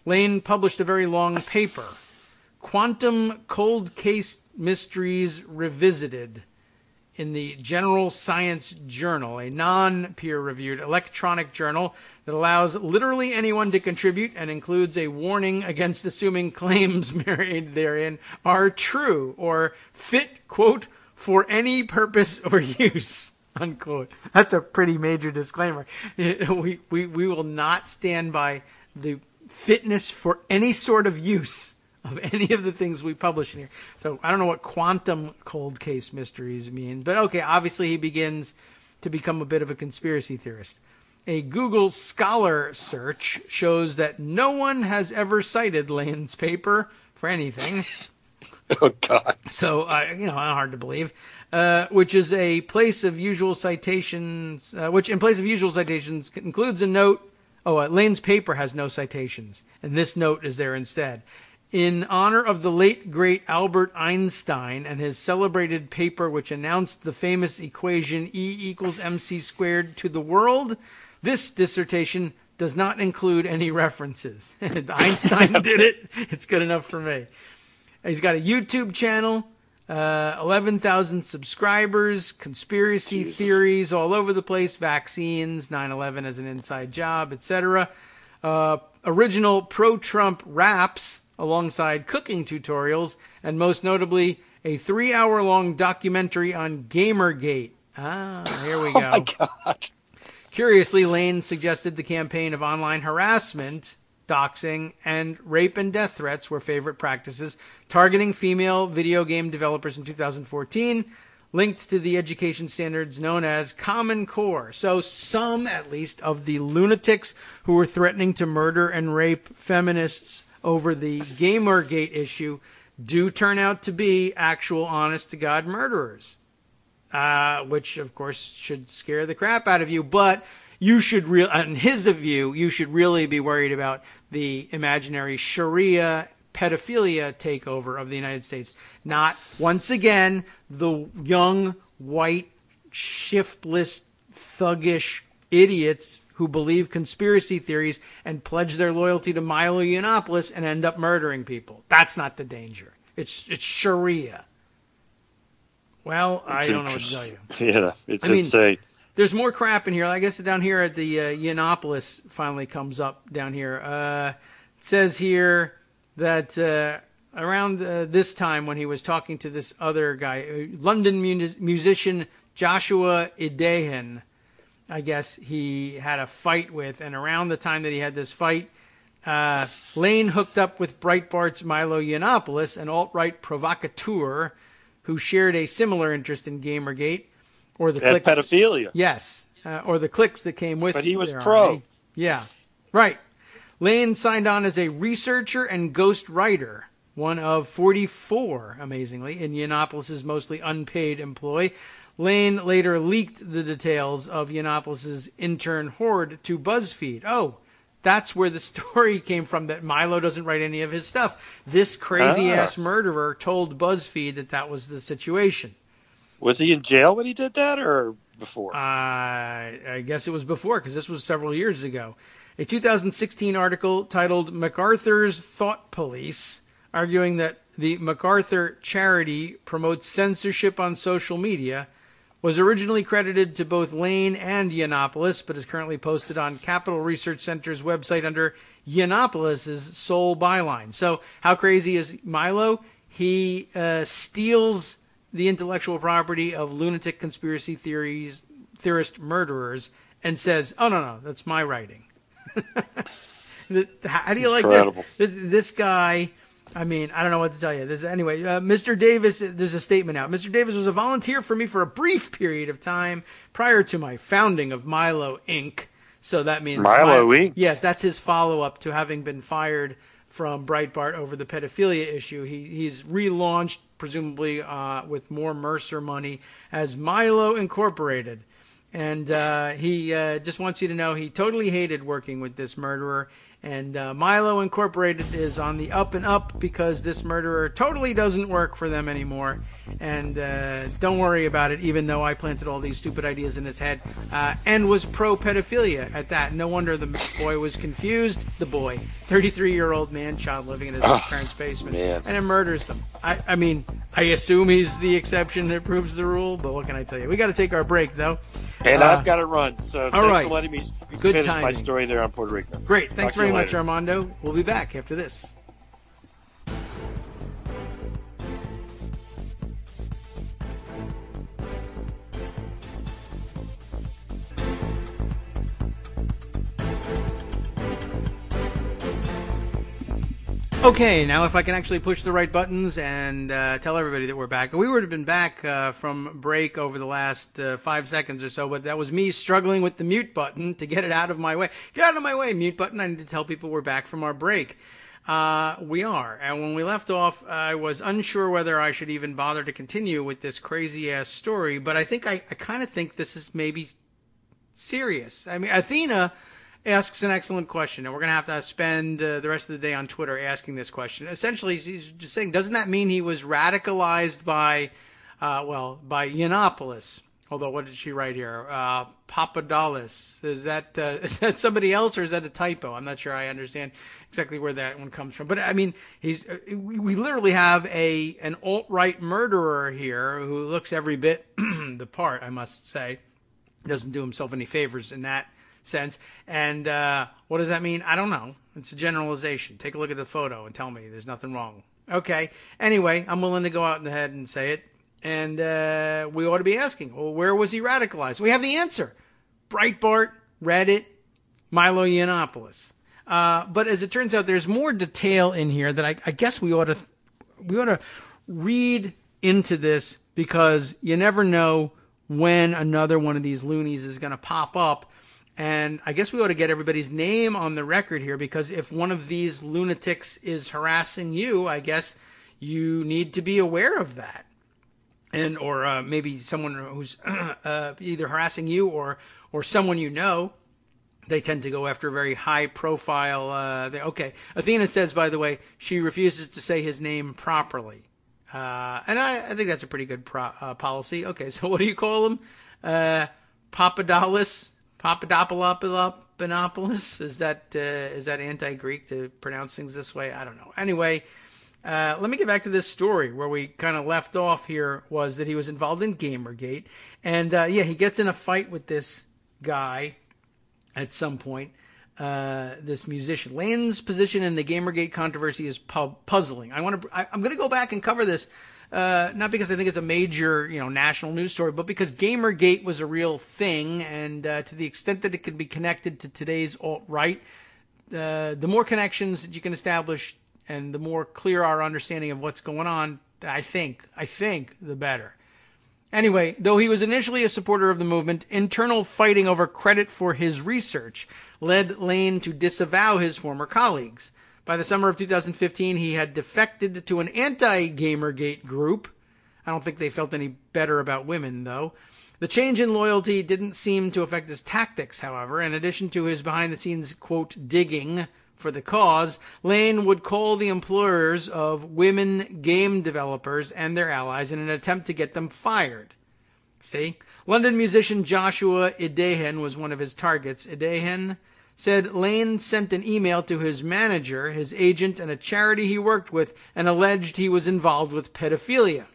Lane published a very long paper, Quantum Cold Case Mysteries Revisited, in the General Science Journal, a non-peer-reviewed electronic journal that allows literally anyone to contribute and includes a warning against assuming claims made therein are true or fit, quote, for any purpose or use, unquote. That's a pretty major disclaimer. We will not stand by the fitness for any sort of use of any of the things we publish in here. So I don't know what quantum cold case mysteries mean, but okay, obviously he begins to become a bit of a conspiracy theorist. A Google Scholar search shows that no one has ever cited Lane's paper for anything. Oh, God. So, hard to believe. Which is a place of usual citations, which in place of usual citations includes a note. Lane's paper has no citations, and this note is there instead. In honor of the late, great Albert Einstein and his celebrated paper which announced the famous equation E = mc squared to the world, this dissertation does not include any references. Einstein did it. It's good enough for me. He's got a YouTube channel, 11,000 subscribers, conspiracy theories all over the place, vaccines, 9/11 as an inside job, etc. Original pro-Trump raps alongside cooking tutorials, and most notably, a 3-hour-long documentary on Gamergate. Here we go. Oh, my God. Curiously, Lane suggested the campaign of online harassment, doxing, and rape and death threats were favorite practices, targeting female video game developers in 2014, linked to the education standards known as Common Core. So some, at least, of the lunatics who were threatening to murder and rape feminists over the Gamergate issue do turn out to be actual honest-to-God murderers. Which, of course, should scare the crap out of you. But you should in his view, you should really be worried about the imaginary Sharia pedophilia takeover of the United States. Not, once again, the young, white, shiftless, thuggish idiots who believe conspiracy theories and pledge their loyalty to Milo Yiannopoulos and end up murdering people. That's not the danger. It's Sharia. Well, I don't know what to tell you. Yeah, it's insane. There's more crap in here. I guess down here at the Yiannopoulos finally comes up down here. It says here that around this time when he was talking to this other guy, London musician Joshua Idehan, I guess he had a fight with, and around the time that he had this fight, Lane hooked up with Breitbart's Milo Yiannopoulos, an alt-right provocateur who shared a similar interest in Gamergate, or the clicks, pedophilia. Yes, or the clicks that came with. But he was there, pro. Yeah, right. Lane signed on as a researcher and ghost writer, one of 44, amazingly, in Yiannopoulos' mostly unpaid employ. Lane later leaked the details of Yiannopoulos' intern hoard to BuzzFeed. Oh, that's where the story came from, that Milo doesn't write any of his stuff. This crazy-ass murderer told BuzzFeed that was the situation. Was he in jail when he did that, or before? I guess it was before, because this was several years ago. A 2016 article titled MacArthur's Thought Police, arguing that the MacArthur charity promotes censorship on social media, was originally credited to both Lane and Yiannopoulos, but is currently posted on Capital Research Center's website under Yiannopoulos' sole byline. So how crazy is Milo? He steals the intellectual property of lunatic conspiracy theorist murderers and says, oh, no, that's my writing. How do you like this? This guy... I mean, I don't know what to tell you. Anyway, Mr. Davis, there's a statement out. Mr. Davis was a volunteer for me for a brief period of time prior to my founding of Milo Inc. So that means Milo Inc. Yes, that's his follow-up to having been fired from Breitbart over the pedophilia issue. He's relaunched, presumably with more Mercer money, as Milo Incorporated. And he just wants you to know he totally hated working with this murderer. And Milo Incorporated is on the up and up because this murderer totally doesn't work for them anymore. And don't worry about it, even though I planted all these stupid ideas in his head and was pro-pedophilia at that. No wonder the boy was confused. The boy, 33-year-old man-child living in his parents' basement, and it murders them. I mean, I assume he's the exception that proves the rule, but what can I tell you? We got to take our break, though. And I've got to run, so thanks right. for letting me Good finish timing. my story there on Puerto Rico. Great. Thanks Talk to you very much, later. Armando. We'll be back after this. Okay, now if I can actually push the right buttons and tell everybody that we're back. We would have been back from break over the last 5 seconds or so, but that was me struggling with the mute button to get it out of my way. Get out of my way, mute button. I need to tell people we're back from our break. We are. And when we left off, I was unsure whether I should even bother to continue with this crazy-ass story, but I think I kind of think this is maybe serious. I mean, Athena asks an excellent question, and we're going to have to spend the rest of the day on Twitter asking this question. Essentially, she's just saying, doesn't that mean he was radicalized by Yiannopoulos? Although, what did she write here? Papadopoulos. Is that somebody else, or is that a typo? I'm not sure I understand exactly where that one comes from. But, I mean, we literally have an alt-right murderer here who looks every bit the part, I must say. Doesn't do himself any favors in that sense. And what does that mean? I don't know. It's a generalization. Take a look at the photo and tell me there's nothing wrong. Okay. Anyway, I'm willing to go out ahead and say it. And we ought to be asking, well, where was he radicalized? We have the answer. Breitbart, Reddit, Milo Yiannopoulos. But as it turns out, there's more detail in here that I guess we ought to read into this, because you never know when another one of these loonies is going to pop up. And I guess we ought to get everybody's name on the record here, because if one of these lunatics is harassing you, I guess you need to be aware of that. And or maybe someone who's either harassing you or someone you know. They tend to go after a very high profile. Okay. Athena says, by the way, she refuses to say his name properly. And I think that's a pretty good policy. Okay, so what do you call him? Papadopoulos? Papadopoulos? Is that anti-Greek to pronounce things this way? I don't know. Anyway, let me get back to this story. Where we kind of left off here was that he was involved in Gamergate. And, he gets in a fight with this guy at some point. This musician. Lane's position in the Gamergate controversy is puzzling. I'm going to go back and cover this, not because I think it's a major, national news story, but because Gamergate was a real thing, and to the extent that it can be connected to today's alt-right, the more connections that you can establish and the more clear our understanding of what's going on, I think, the better. Anyway, though he was initially a supporter of the movement, internal fighting over credit for his research led Lane to disavow his former colleagues. By the summer of 2015, he had defected to an anti-Gamergate group. I don't think they felt any better about women, though. The change in loyalty didn't seem to affect his tactics, however. In addition to his behind-the-scenes, quote, digging for the cause, Lane would call the employers of women game developers and their allies in an attempt to get them fired. See? London musician Joshua Idehen was one of his targets. Idehen said Lane sent an email to his manager, his agent, and a charity he worked with, and alleged he was involved with pedophilia.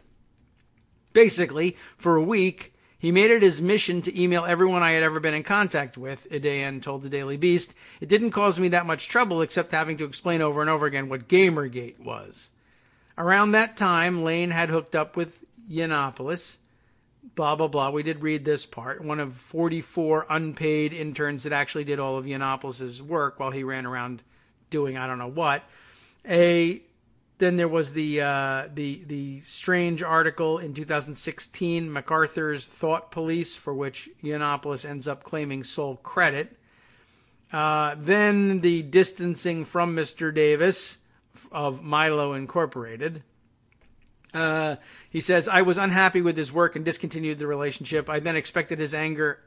Basically, for a week, he made it his mission to email everyone I had ever been in contact with, Idehen told the Daily Beast. It didn't cause me that much trouble, except having to explain over and over again what Gamergate was. Around that time, Lane had hooked up with Yiannopoulos. Blah, blah, blah. We did read this part. One of 44 unpaid interns that actually did all of Yiannopoulos' work while he ran around doing I don't know what. Then there was the strange article in 2016, MacArthur's Thought Police, for which Yiannopoulos ends up claiming sole credit. Then the distancing from Mr. Davis of Milo Incorporated. He says, I was unhappy with his work and discontinued the relationship. I then experienced his anger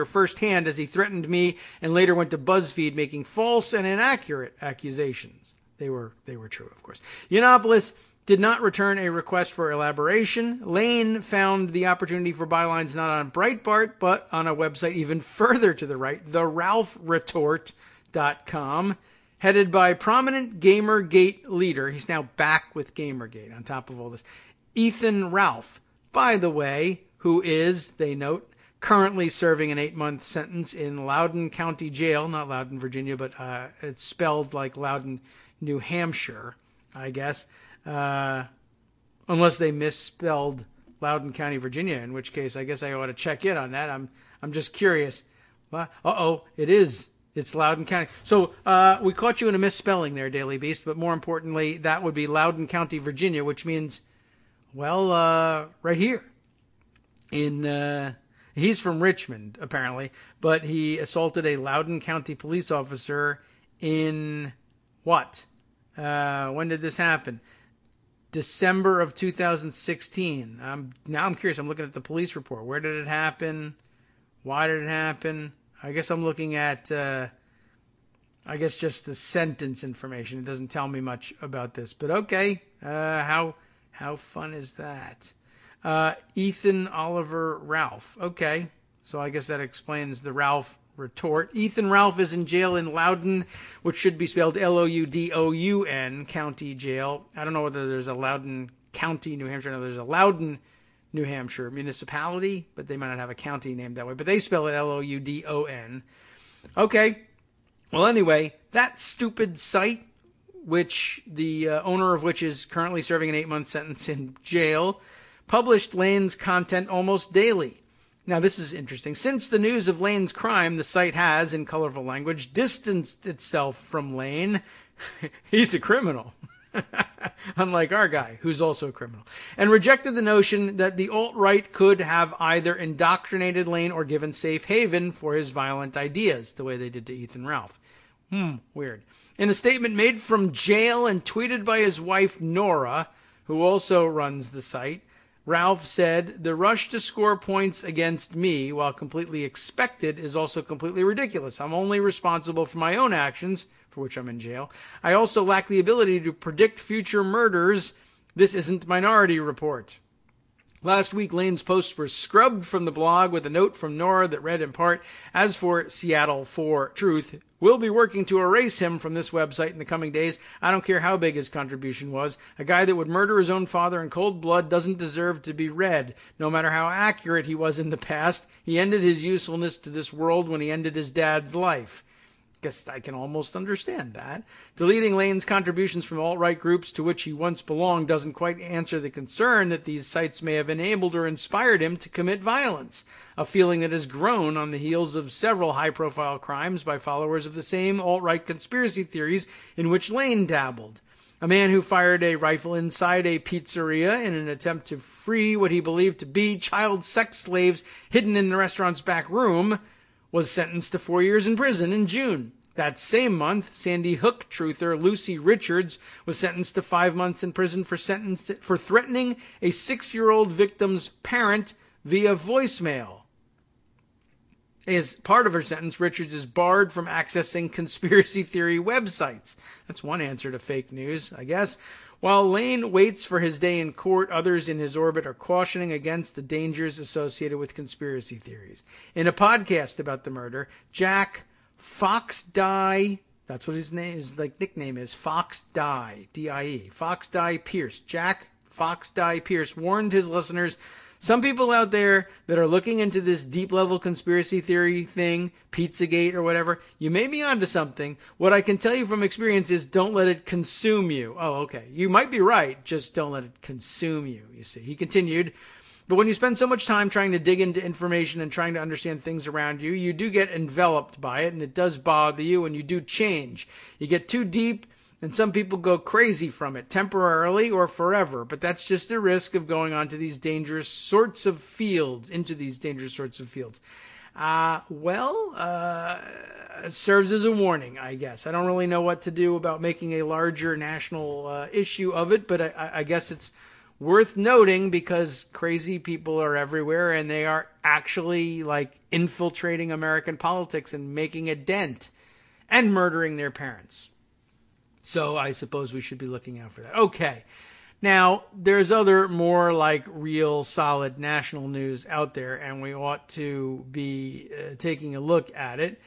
firsthand as he threatened me and later went to BuzzFeed making false and inaccurate accusations. They were true, of course. Yiannopoulos did not return a request for elaboration. Lane found the opportunity for bylines not on Breitbart, but on a website even further to the right, theralphretort.com. headed by prominent Gamergate leader. He's now back with Gamergate on top of all this. Ethan Ralph, by the way, who is, they note, currently serving an 8-month sentence in Loudoun County Jail, not Loudoun, Virginia, but it's spelled like Loudoun, New Hampshire, I guess, unless they misspelled Loudoun County, Virginia, in which case I guess I ought to check in on that. I'm just curious. It is. It's Loudoun County. So we caught you in a misspelling there, Daily Beast, but more importantly, that would be Loudoun County, Virginia, which means, well, right here in... He's from Richmond, apparently, but he assaulted a Loudoun County police officer in what? When did this happen? December of 2016. Now I'm curious. I'm looking at the police report. Where did it happen? Why did it happen? I guess I'm looking at, just the sentence information. It doesn't tell me much about this, but okay. How fun is that? Ethan Oliver Ralph. Okay. So I guess that explains the Ralph retort. Ethan Ralph is in jail in Loudoun, which should be spelled Loudoun County Jail. I don't know whether there's a Loudoun County, New Hampshire. No, there's a Loudoun, New Hampshire municipality, but they might not have a county named that way. But they spell it Loudon. Okay. Well, anyway, that stupid site, which the owner of which is currently serving an 8-month sentence in jail, published Lane's content almost daily. Now, this is interesting. Since the news of Lane's crime, the site has, in colorful language, distanced itself from Lane. He's a criminal. Unlike our guy, who's also a criminal. And rejected the notion that the alt-right could have either indoctrinated Lane or given safe haven for his violent ideas, the way they did to Ethan Ralph. Weird. In a statement made from jail and tweeted by his wife, Nora, who also runs the site, Ralph said, "The rush to score points against me, while completely expected, is also completely ridiculous. I'm only responsible for my own actions, for which I'm in jail. I also lack the ability to predict future murders. This isn't Minority Report." Last week, Lane's posts were scrubbed from the blog with a note from Nora that read in part, "As for Seattle for Truth, we'll be working to erase him from this website in the coming days. I don't care how big his contribution was. A guy that would murder his own father in cold blood doesn't deserve to be read. No matter how accurate he was in the past, he ended his usefulness to this world when he ended his dad's life." Guess I can almost understand that. Deleting Lane's contributions from alt-right groups to which he once belonged doesn't quite answer the concern that these sites may have enabled or inspired him to commit violence, a feeling that has grown on the heels of several high-profile crimes by followers of the same alt-right conspiracy theories in which Lane dabbled. A man who fired a rifle inside a pizzeria in an attempt to free what he believed to be child sex slaves hidden in the restaurant's back room was sentenced to 4 years in prison in June. That same month, Sandy Hook truther Lucy Richards was sentenced to 5 months in prison for threatening a 6-year-old victim's parent via voicemail. As part of her sentence, Richards is barred from accessing conspiracy theory websites. That's one answer to fake news, I guess. While Lane waits for his day in court, others in his orbit are cautioning against the dangers associated with conspiracy theories. In a podcast about the murder, Jack Foxdie, that's what his nickname is, Foxdie, D-I-E, Foxdie Pierce. Jack Foxdie Pierce warned his listeners, "Some people out there that are looking into this deep-level conspiracy theory thing, Pizzagate or whatever, you may be onto something. What I can tell you from experience is don't let it consume you." Oh, okay. You might be right, just don't let it consume you, you see. He continued, "But when you spend so much time trying to dig into information and trying to understand things around you, you do get enveloped by it, and it does bother you, and you do change. You get too deep, and some people go crazy from it, temporarily or forever. But that's just the risk of going onto these dangerous sorts of fields, It serves as a warning, I guess. I don't really know what to do about making a larger national issue of it, but I guess it's worth noting because crazy people are everywhere, and they are actually infiltrating American politics and making a dent and murdering their parents. So I suppose we should be looking out for that. Okay. Now, there's other more real solid national news out there, and we ought to be taking a look at it.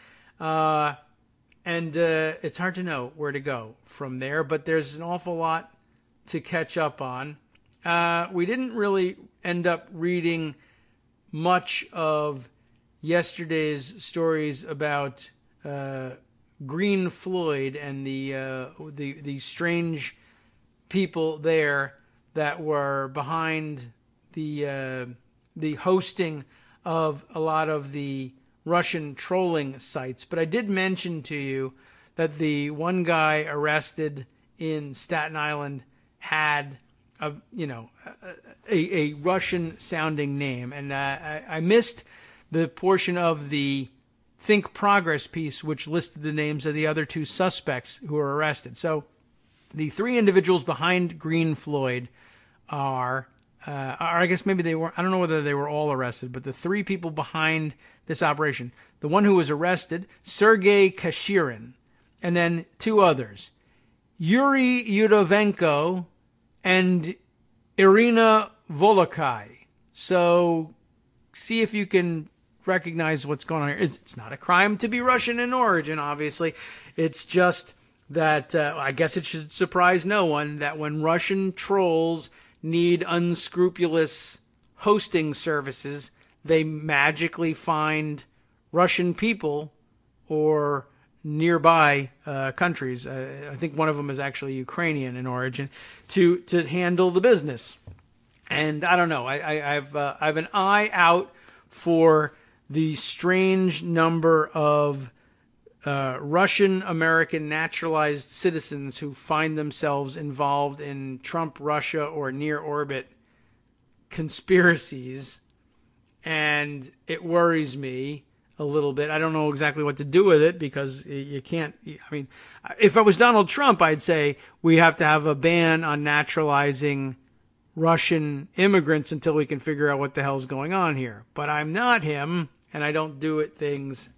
And it's hard to know where to go from there, but there's an awful lot to catch up on. We didn't really end up reading much of yesterday's stories about Green Floyd and the strange people there that were behind the hosting of a lot of the Russian trolling sites. But I did mention to you that the one guy arrested in Staten Island had a Russian sounding name, and I missed the portion of the Think Progress piece which listed the names of the other two suspects who were arrested. So the three individuals behind Green Floyd are I guess maybe they weren't. I don't know whether they were all arrested, but the three people behind this operation, the one who was arrested, Sergei Kashirin, and then two others, Yuri Yudovenko and Irina Volokai. So see if you can recognize what's going on here. It's not a crime to be Russian in origin, obviously. It's just that I guess it should surprise no one that when Russian trolls need unscrupulous hosting services, they magically find Russian people or nearby countries. I think one of them is actually Ukrainian in origin to handle the business. And I don't know. I've an eye out for the strange number of Russian American naturalized citizens who find themselves involved in Trump Russia or near orbit conspiracies, and it worries me a little bit. I don't know exactly what to do with it because you can't. I mean, if I was Donald Trump, I'd say we have to have a ban on naturalizing Russian immigrants until we can figure out what the hell's going on here. But I'm not him, and I don't do things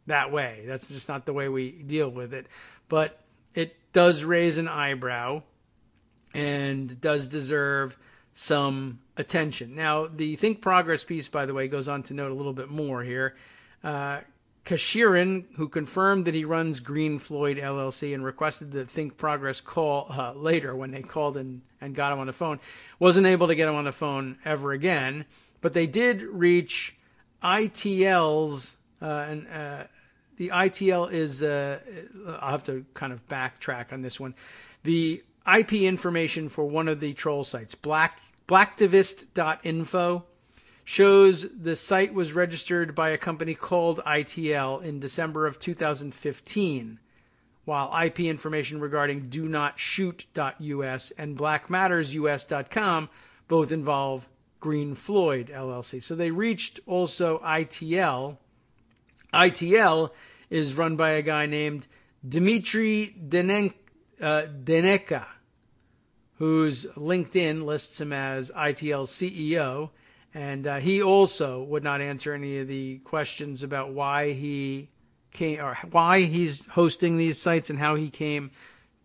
that way. That's just not the way we deal with it. But it does raise an eyebrow and does deserve some attention. Now, the Think Progress piece, by the way, goes on to note a little bit more here. Kashirin, who confirmed that he runs Green Floyd LLC and requested the Think Progress call later when they called and got him on the phone, wasn't able to get him on the phone ever again. But they did reach ITL's the ITL is, I'll have to kind of backtrack on this one. The IP information for one of the troll sites, blacktivist.info, shows the site was registered by a company called ITL in December of 2015, while IP information regarding donotshoot.us and blackmattersus.com both involve Green Floyd LLC. So they reached also ITL. ITL is run by a guy named Dmitry Deneka, whose LinkedIn lists him as ITL's CEO, and he also would not answer any of the questions about why he came or why he's hosting these sites and how he came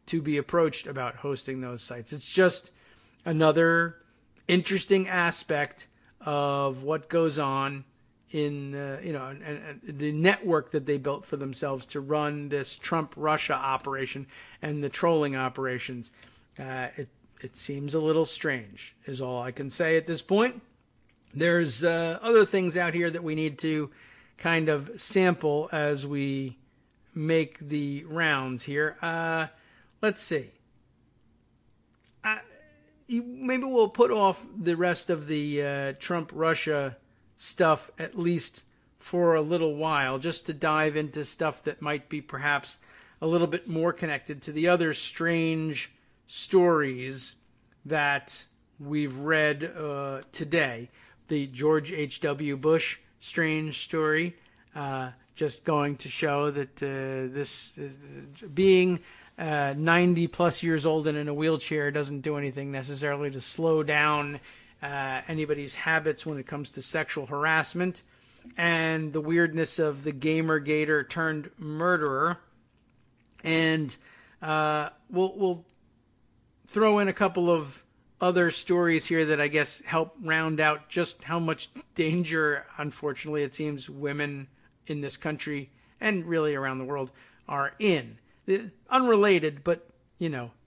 to be approached about hosting those sites. It's just another interesting aspect of what goes on in and the network that they built for themselves to run this Trump Russia operation and the trolling operations. It seems a little strange, is all I can say at this point. There's other things out here that we need to kind of sample as we make the rounds here. Let's see. Maybe we'll put off the rest of the Trump Russia stuff at least for a little while, just to dive into stuff that might be perhaps a little bit more connected to the other strange stories that we've read today. The George H.W. Bush strange story, just going to show that this being 90 plus years old and in a wheelchair doesn't do anything necessarily to slow down anybody's habits when it comes to sexual harassment, and the weirdness of the Gamergator turned murderer. And we'll throw in a couple of other stories here that I guess help round out just how much danger, unfortunately, it seems women in this country and really around the world are in. Unrelated, but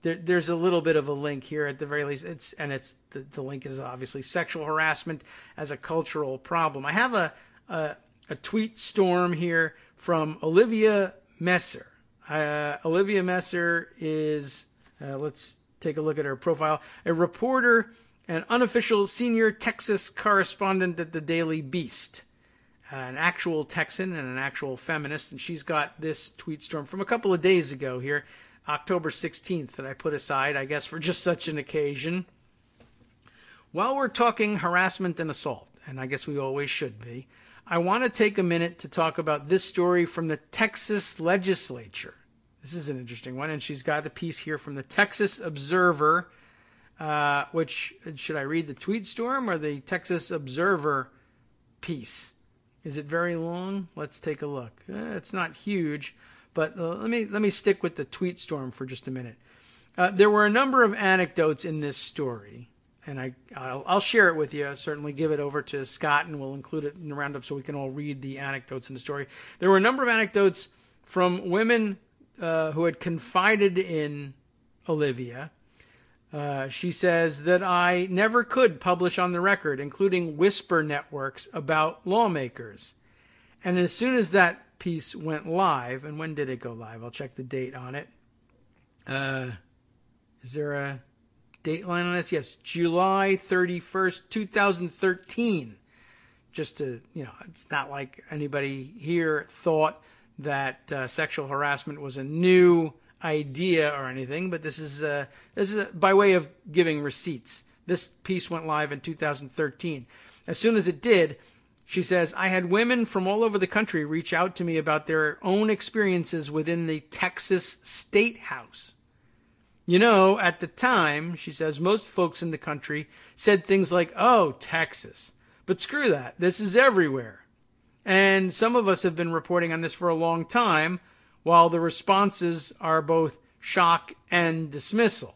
there's a little bit of a link here at the very least. The link is obviously sexual harassment as a cultural problem. I have a tweet storm here from Olivia Messer. Olivia Messer is, let's take a look at her profile, a reporter, an unofficial senior Texas correspondent at the Daily Beast, an actual Texan and an actual feminist. And she's got this tweet storm from a couple of days ago here, October 16th, that I put aside, I guess, for just such an occasion. While we're talking harassment and assault, and I guess we always should be, I want to take a minute to talk about this story from the Texas legislature. This is an interesting one, and she's got a piece here from the Texas Observer, which, should I read the tweet storm or the Texas Observer piece? Is it very long? Let's take a look. It's not huge, but let me stick with the tweet storm for just a minute. There were a number of anecdotes in this story, and I'll share it with you. I'll certainly give it over to Scott, and we'll include it in the roundup so we can all read the anecdotes in the story. There were a number of anecdotes from women who had confided in Olivia. She says that I never could publish on the record, including whisper networks about lawmakers. And as soon as that piece went live, and when did it go live? I'll check the date on it. Is there a date line on this? Yes, July 31st, 2013. Just to, it's not like anybody here thought that sexual harassment was a new idea or anything, but this is by way of giving receipts. This piece went live in 2013. As soon as it did, she says, I had women from all over the country reach out to me about their own experiences within the Texas State House. At the time, she says, most folks in the country said things like, oh, Texas. But screw that. This is everywhere. And some of us have been reporting on this for a long time, while the responses are both shock and dismissal.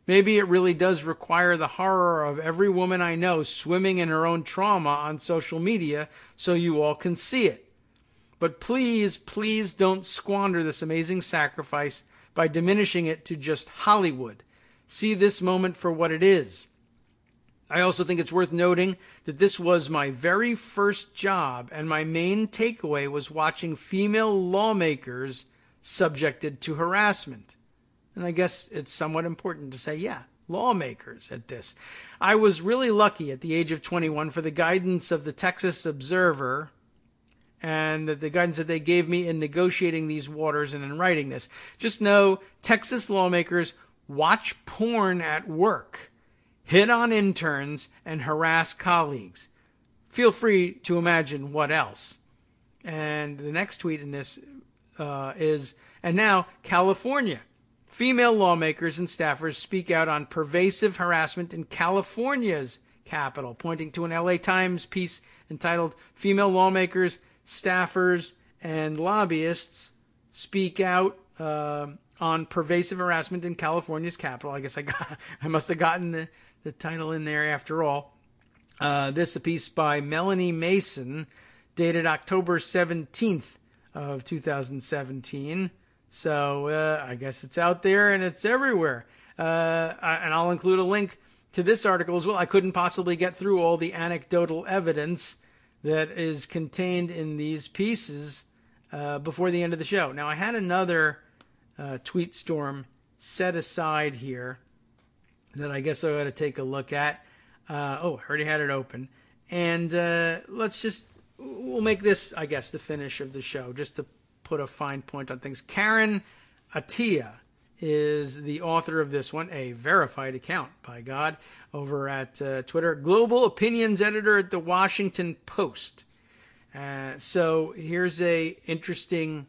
Maybe it really does require the horror of every woman I know swimming in her own trauma on social media so you all can see it. But please, please don't squander this amazing sacrifice by diminishing it to just Hollywood. See this moment for what it is. I also think it's worth noting that this was my very first job, and my main takeaway was watching female lawmakers subjected to harassment. And I guess it's somewhat important to say, lawmakers at this. I was really lucky at the age of 21 for the guidance of the Texas Observer and the guidance that they gave me in negotiating these waters and in writing this. Just know, Texas lawmakers watch porn at work, hit on interns, and harass colleagues. Feel free to imagine what else. And the next tweet in this is, and now California. Female lawmakers and staffers speak out on pervasive harassment in California's capital, pointing to an LA Times piece entitled Female Lawmakers, Staffers, and Lobbyists Speak Out on Pervasive Harassment in California's capital. I guess I must have gotten the title in there after all. This is a piece by Melanie Mason, dated October 17th of 2017. So I guess it's out there and it's everywhere. And I'll include a link to this article as well. I couldn't possibly get through all the anecdotal evidence that is contained in these pieces before the end of the show. Now, I had another tweet storm set aside here that I guess I ought to take a look at. I already had it open. And we'll make this, I guess, the finish of the show, just to put a fine point on things. Karen Attia is the author of this one, a verified account, by God, over at Twitter. Global opinions editor at the Washington Post. So here's a interesting...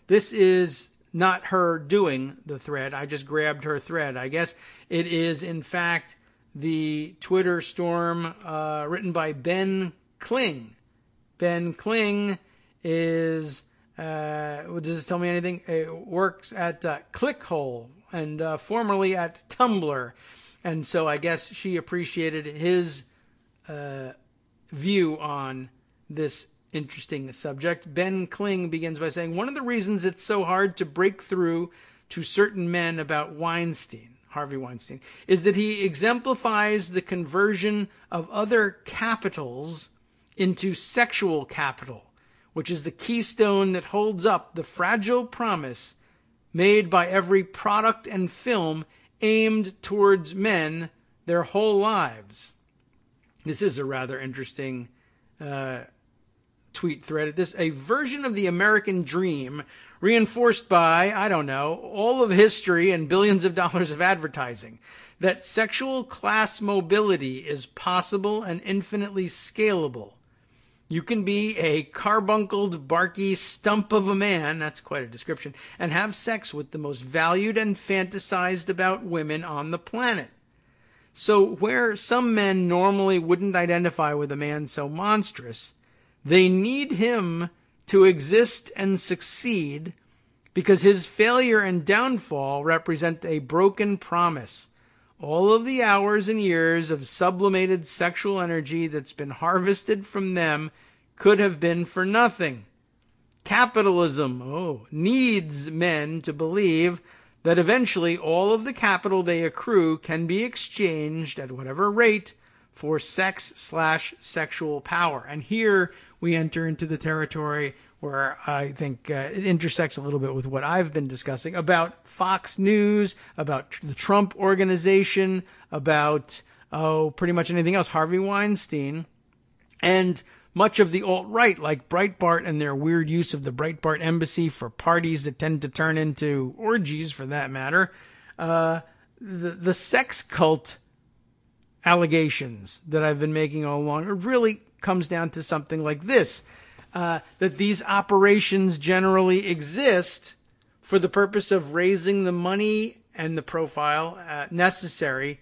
this is not her doing the thread. I just grabbed her thread. I guess it is, in fact, the Twitter storm written by Ben Kling. Ben Kling is... does this tell me anything? It works at Clickhole and formerly at Tumblr. And so I guess she appreciated his view on this interesting subject. Ben Kling begins by saying, one of the reasons it's so hard to break through to certain men about Weinstein, Harvey Weinstein, is that he exemplifies the conversion of other capitals into sexual capital, which is the keystone that holds up the fragile promise made by every product and film aimed towards men their whole lives. This is a rather interesting tweet thread. This a version of the American dream reinforced by, I don't know, all of history and billions of dollars of advertising, that sexual class mobility is possible and infinitely scalable. You can be a carbuncled, barky stump of a man, that's quite a description, and have sex with the most valued and fantasized about women on the planet. So where some men normally wouldn't identify with a man so monstrous, they need him to exist and succeed because his failure and downfall represent a broken promise. All of the hours and years of sublimated sexual energy that's been harvested from them could have been for nothing. Capitalism, needs men to believe that eventually all of the capital they accrue can be exchanged at whatever rate for sex/sexual power. And here we enter into the territory where I think it intersects a little bit with what I've been discussing about Fox News, about the Trump organization, about, pretty much anything else, Harvey Weinstein, and much of the alt-right, like Breitbart and their weird use of the Breitbart embassy for parties that tend to turn into orgies, for that matter. The sex cult allegations that I've been making all along, it really comes down to something like this. That these operations generally exist for the purpose of raising the money and the profile necessary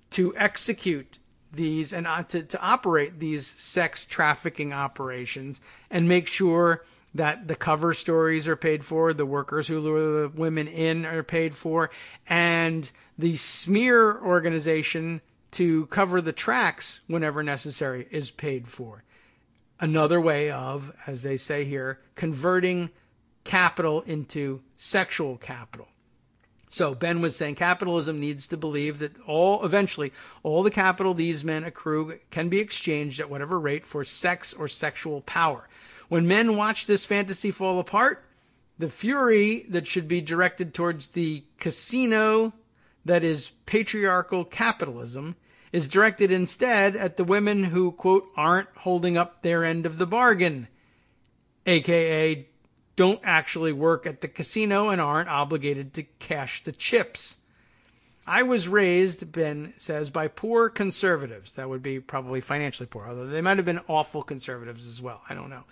to execute these and to operate these sex trafficking operations and make sure that the cover stories are paid for, the workers who lure the women in are paid for, and the smear organization to cover the tracks whenever necessary is paid for. Another way of, as they say here, converting capital into sexual capital. So Ben was saying capitalism needs to believe that eventually all the capital these men accrue can be exchanged at whatever rate for sex or sexual power. When men watch this fantasy fall apart, the fury that should be directed towards the casino that is patriarchal capitalism is directed instead at the women who, quote, aren't holding up their end of the bargain, aka don't actually work at the casino and aren't obligated to cash the chips. I was raised, Ben says, by poor conservatives. That would be probably financially poor, although they might have been awful conservatives as well. I don't know.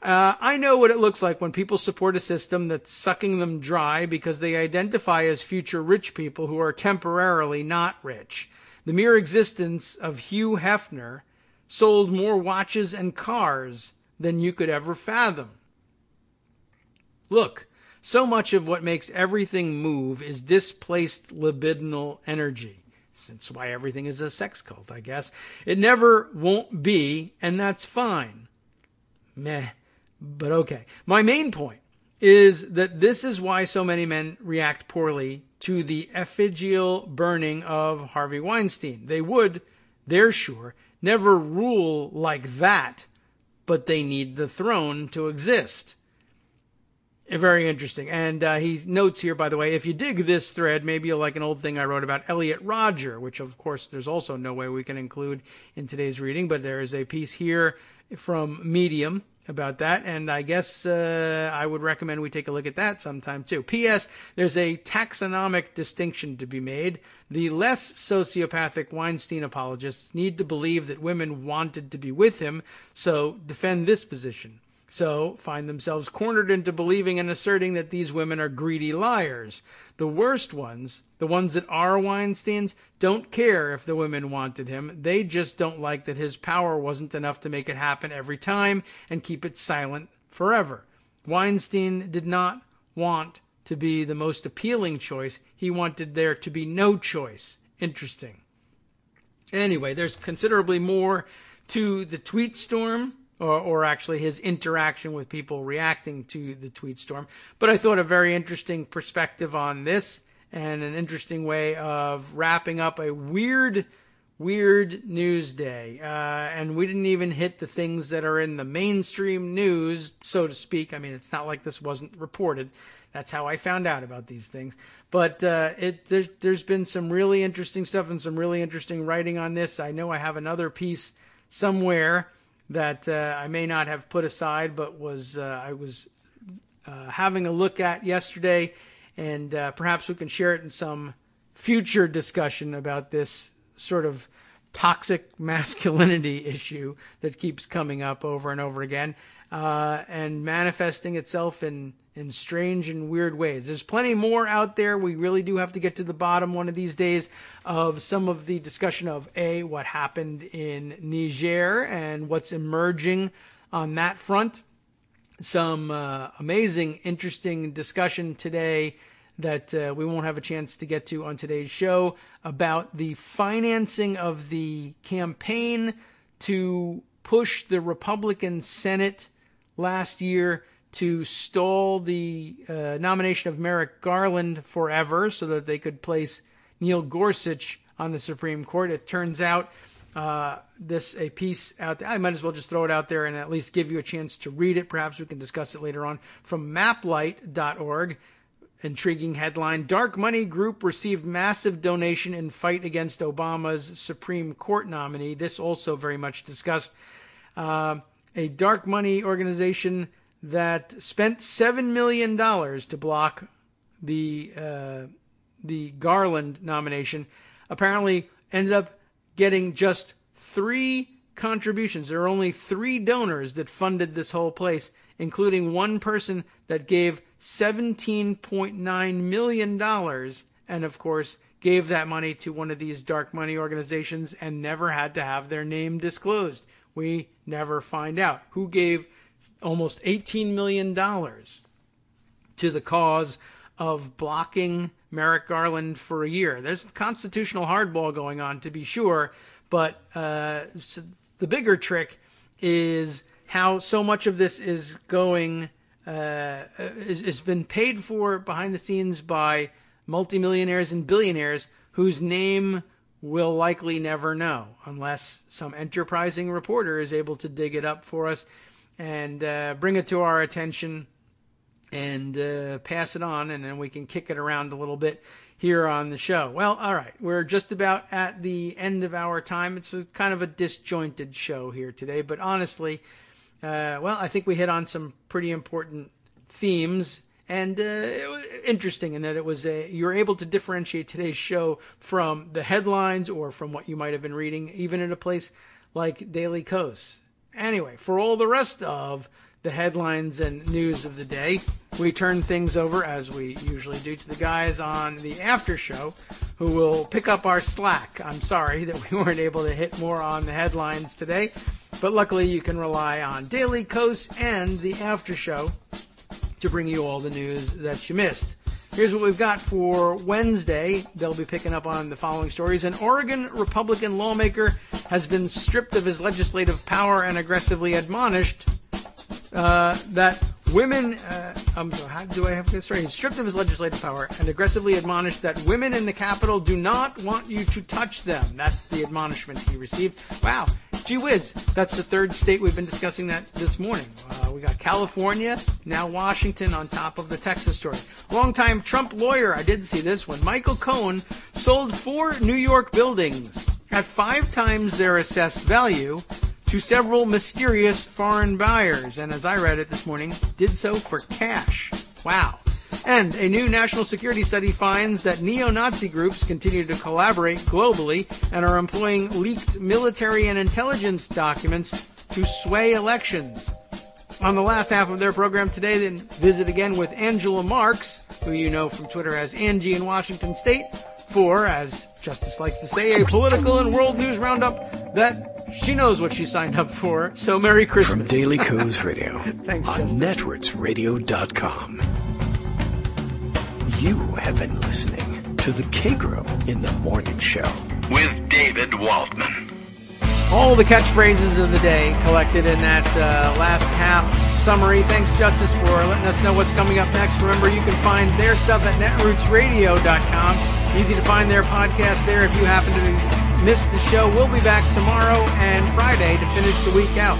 I know what it looks like when people support a system that's sucking them dry because they identify as future rich people who are temporarily not rich. The mere existence of Hugh Hefner sold more watches and cars than you could ever fathom. Look, so much of what makes everything move is displaced libidinal energy. That's why everything is a sex cult, I guess. It never won't be, and that's fine. Meh, but okay. My main point is that this is why so many men react poorly to the effigial burning of Harvey Weinstein. They would, they're sure, never rule like that, but they need the throne to exist. Very interesting. And he notes here, by the way, if you dig this thread, maybe you'll like an old thing I wrote about Elliot Rodger, which, of course, there's also no way we can include in today's reading. But there is a piece here from Medium about that. And I guess I would recommend we take a look at that sometime, too. P.S. There's a taxonomic distinction to be made. The less sociopathic Weinstein apologists need to believe that women wanted to be with him, so defend this position. So find themselves cornered into believing and asserting that these women are greedy liars. The worst ones, the ones that are Weinsteins, don't care if the women wanted him. They just don't like that his power wasn't enough to make it happen every time and keep it silent forever. Weinstein did not want to be the most appealing choice. He wanted there to be no choice. Interesting. Anyway, there's considerably more to the tweet storm or actually his interaction with people reacting to the tweet storm. But I thought a very interesting perspective on this and an interesting way of wrapping up a weird news day. And we didn't even hit the things that are in the mainstream news, so to speak. I mean, it's not like this wasn't reported. That's how I found out about these things. But there's been some really interesting stuff and some really interesting writing on this. I know I have another piece somewhere that I may not have put aside, but I was having a look at yesterday, and perhaps we can share it in some future discussion about this sort of toxic masculinity issue that keeps coming up over and over again and manifesting itself in strange and weird ways. There's plenty more out there. We really do have to get to the bottom one of these days of some of the discussion of what happened in Niger and what's emerging on that front. Some amazing, interesting discussion today that we won't have a chance to get to on today's show about the financing of the campaign to push the Republican Senate last year to stall the nomination of Merrick Garland forever so that they could place Neil Gorsuch on the Supreme Court. It turns out a piece out there. I might as well just throw it out there and at least give you a chance to read it. Perhaps we can discuss it later on. From maplight.org, intriguing headline: Dark Money Group received massive donation in fight against Obama's Supreme Court nominee. This also very much discussed. A dark money organization that spent $7 million to block the Garland nomination apparently ended up getting just 3 contributions. There are only 3 donors that funded this whole place, including one person that gave $17.9 million and, of course, gave that money to one of these dark money organizations and never had to have their name disclosed. We never find out who gave almost $18 million to the cause of blocking Merrick Garland for a year. There's constitutional hardball going on, to be sure, but the bigger trick is how so much of this is going, has been paid for behind the scenes by multimillionaires and billionaires whose name we'll likely never know unless some enterprising reporter is able to dig it up for us and bring it to our attention and pass it on, and then we can kick it around a little bit here on the show. Well, all right, we're just about at the end of our time. It's kind of a disjointed show here today, but honestly, I think we hit on some pretty important themes, and it was interesting in that it was you were able to differentiate today's show from the headlines or from what you might have been reading, even at a place like Daily Kos. Anyway, for all the rest of the headlines and news of the day, we turn things over, as we usually do, to the guys on the after show who will pick up our slack. I'm sorry that we weren't able to hit more on the headlines today, but luckily you can rely on Daily Kos and the after show to bring you all the news that you missed. Here's what we've got for Wednesday. They'll be picking up on the following stories. An Oregon Republican lawmaker has been stripped of his legislative power and aggressively admonished that women, how do I have this right? He's stripped of his legislative power and aggressively admonished that women in the Capitol do not want you to touch them. That's the admonishment he received. Wow. Gee whiz. That's the third state we've been discussing that this morning. We got California, now Washington on top of the Texas story. Longtime Trump lawyer, I did see this one, Michael Cohen, sold 4 New York buildings at 5 times their assessed value to several mysterious foreign buyers, and as I read it this morning, did so for cash. Wow. And a new national security study finds that neo-Nazi groups continue to collaborate globally and are employing leaked military and intelligence documents to sway elections. On the last half of their program today, then visit again with Angela Marks, who you know from Twitter as Angie in Washington State, for, as Justice likes to say, a political and world news roundup that she knows what she signed up for. So Merry Christmas. From Daily Kos Radio Thanks, on Justice. networksradio.com. You have been listening to the Kagro in the Morning Show with David Waldman. All the catchphrases of the day collected in that last half summary. Thanks, Justice, for letting us know what's coming up next. Remember, you can find their stuff at netrootsradio.com. Easy to find their podcast there if you happen to miss the show. We'll be back tomorrow and Friday to finish the week out.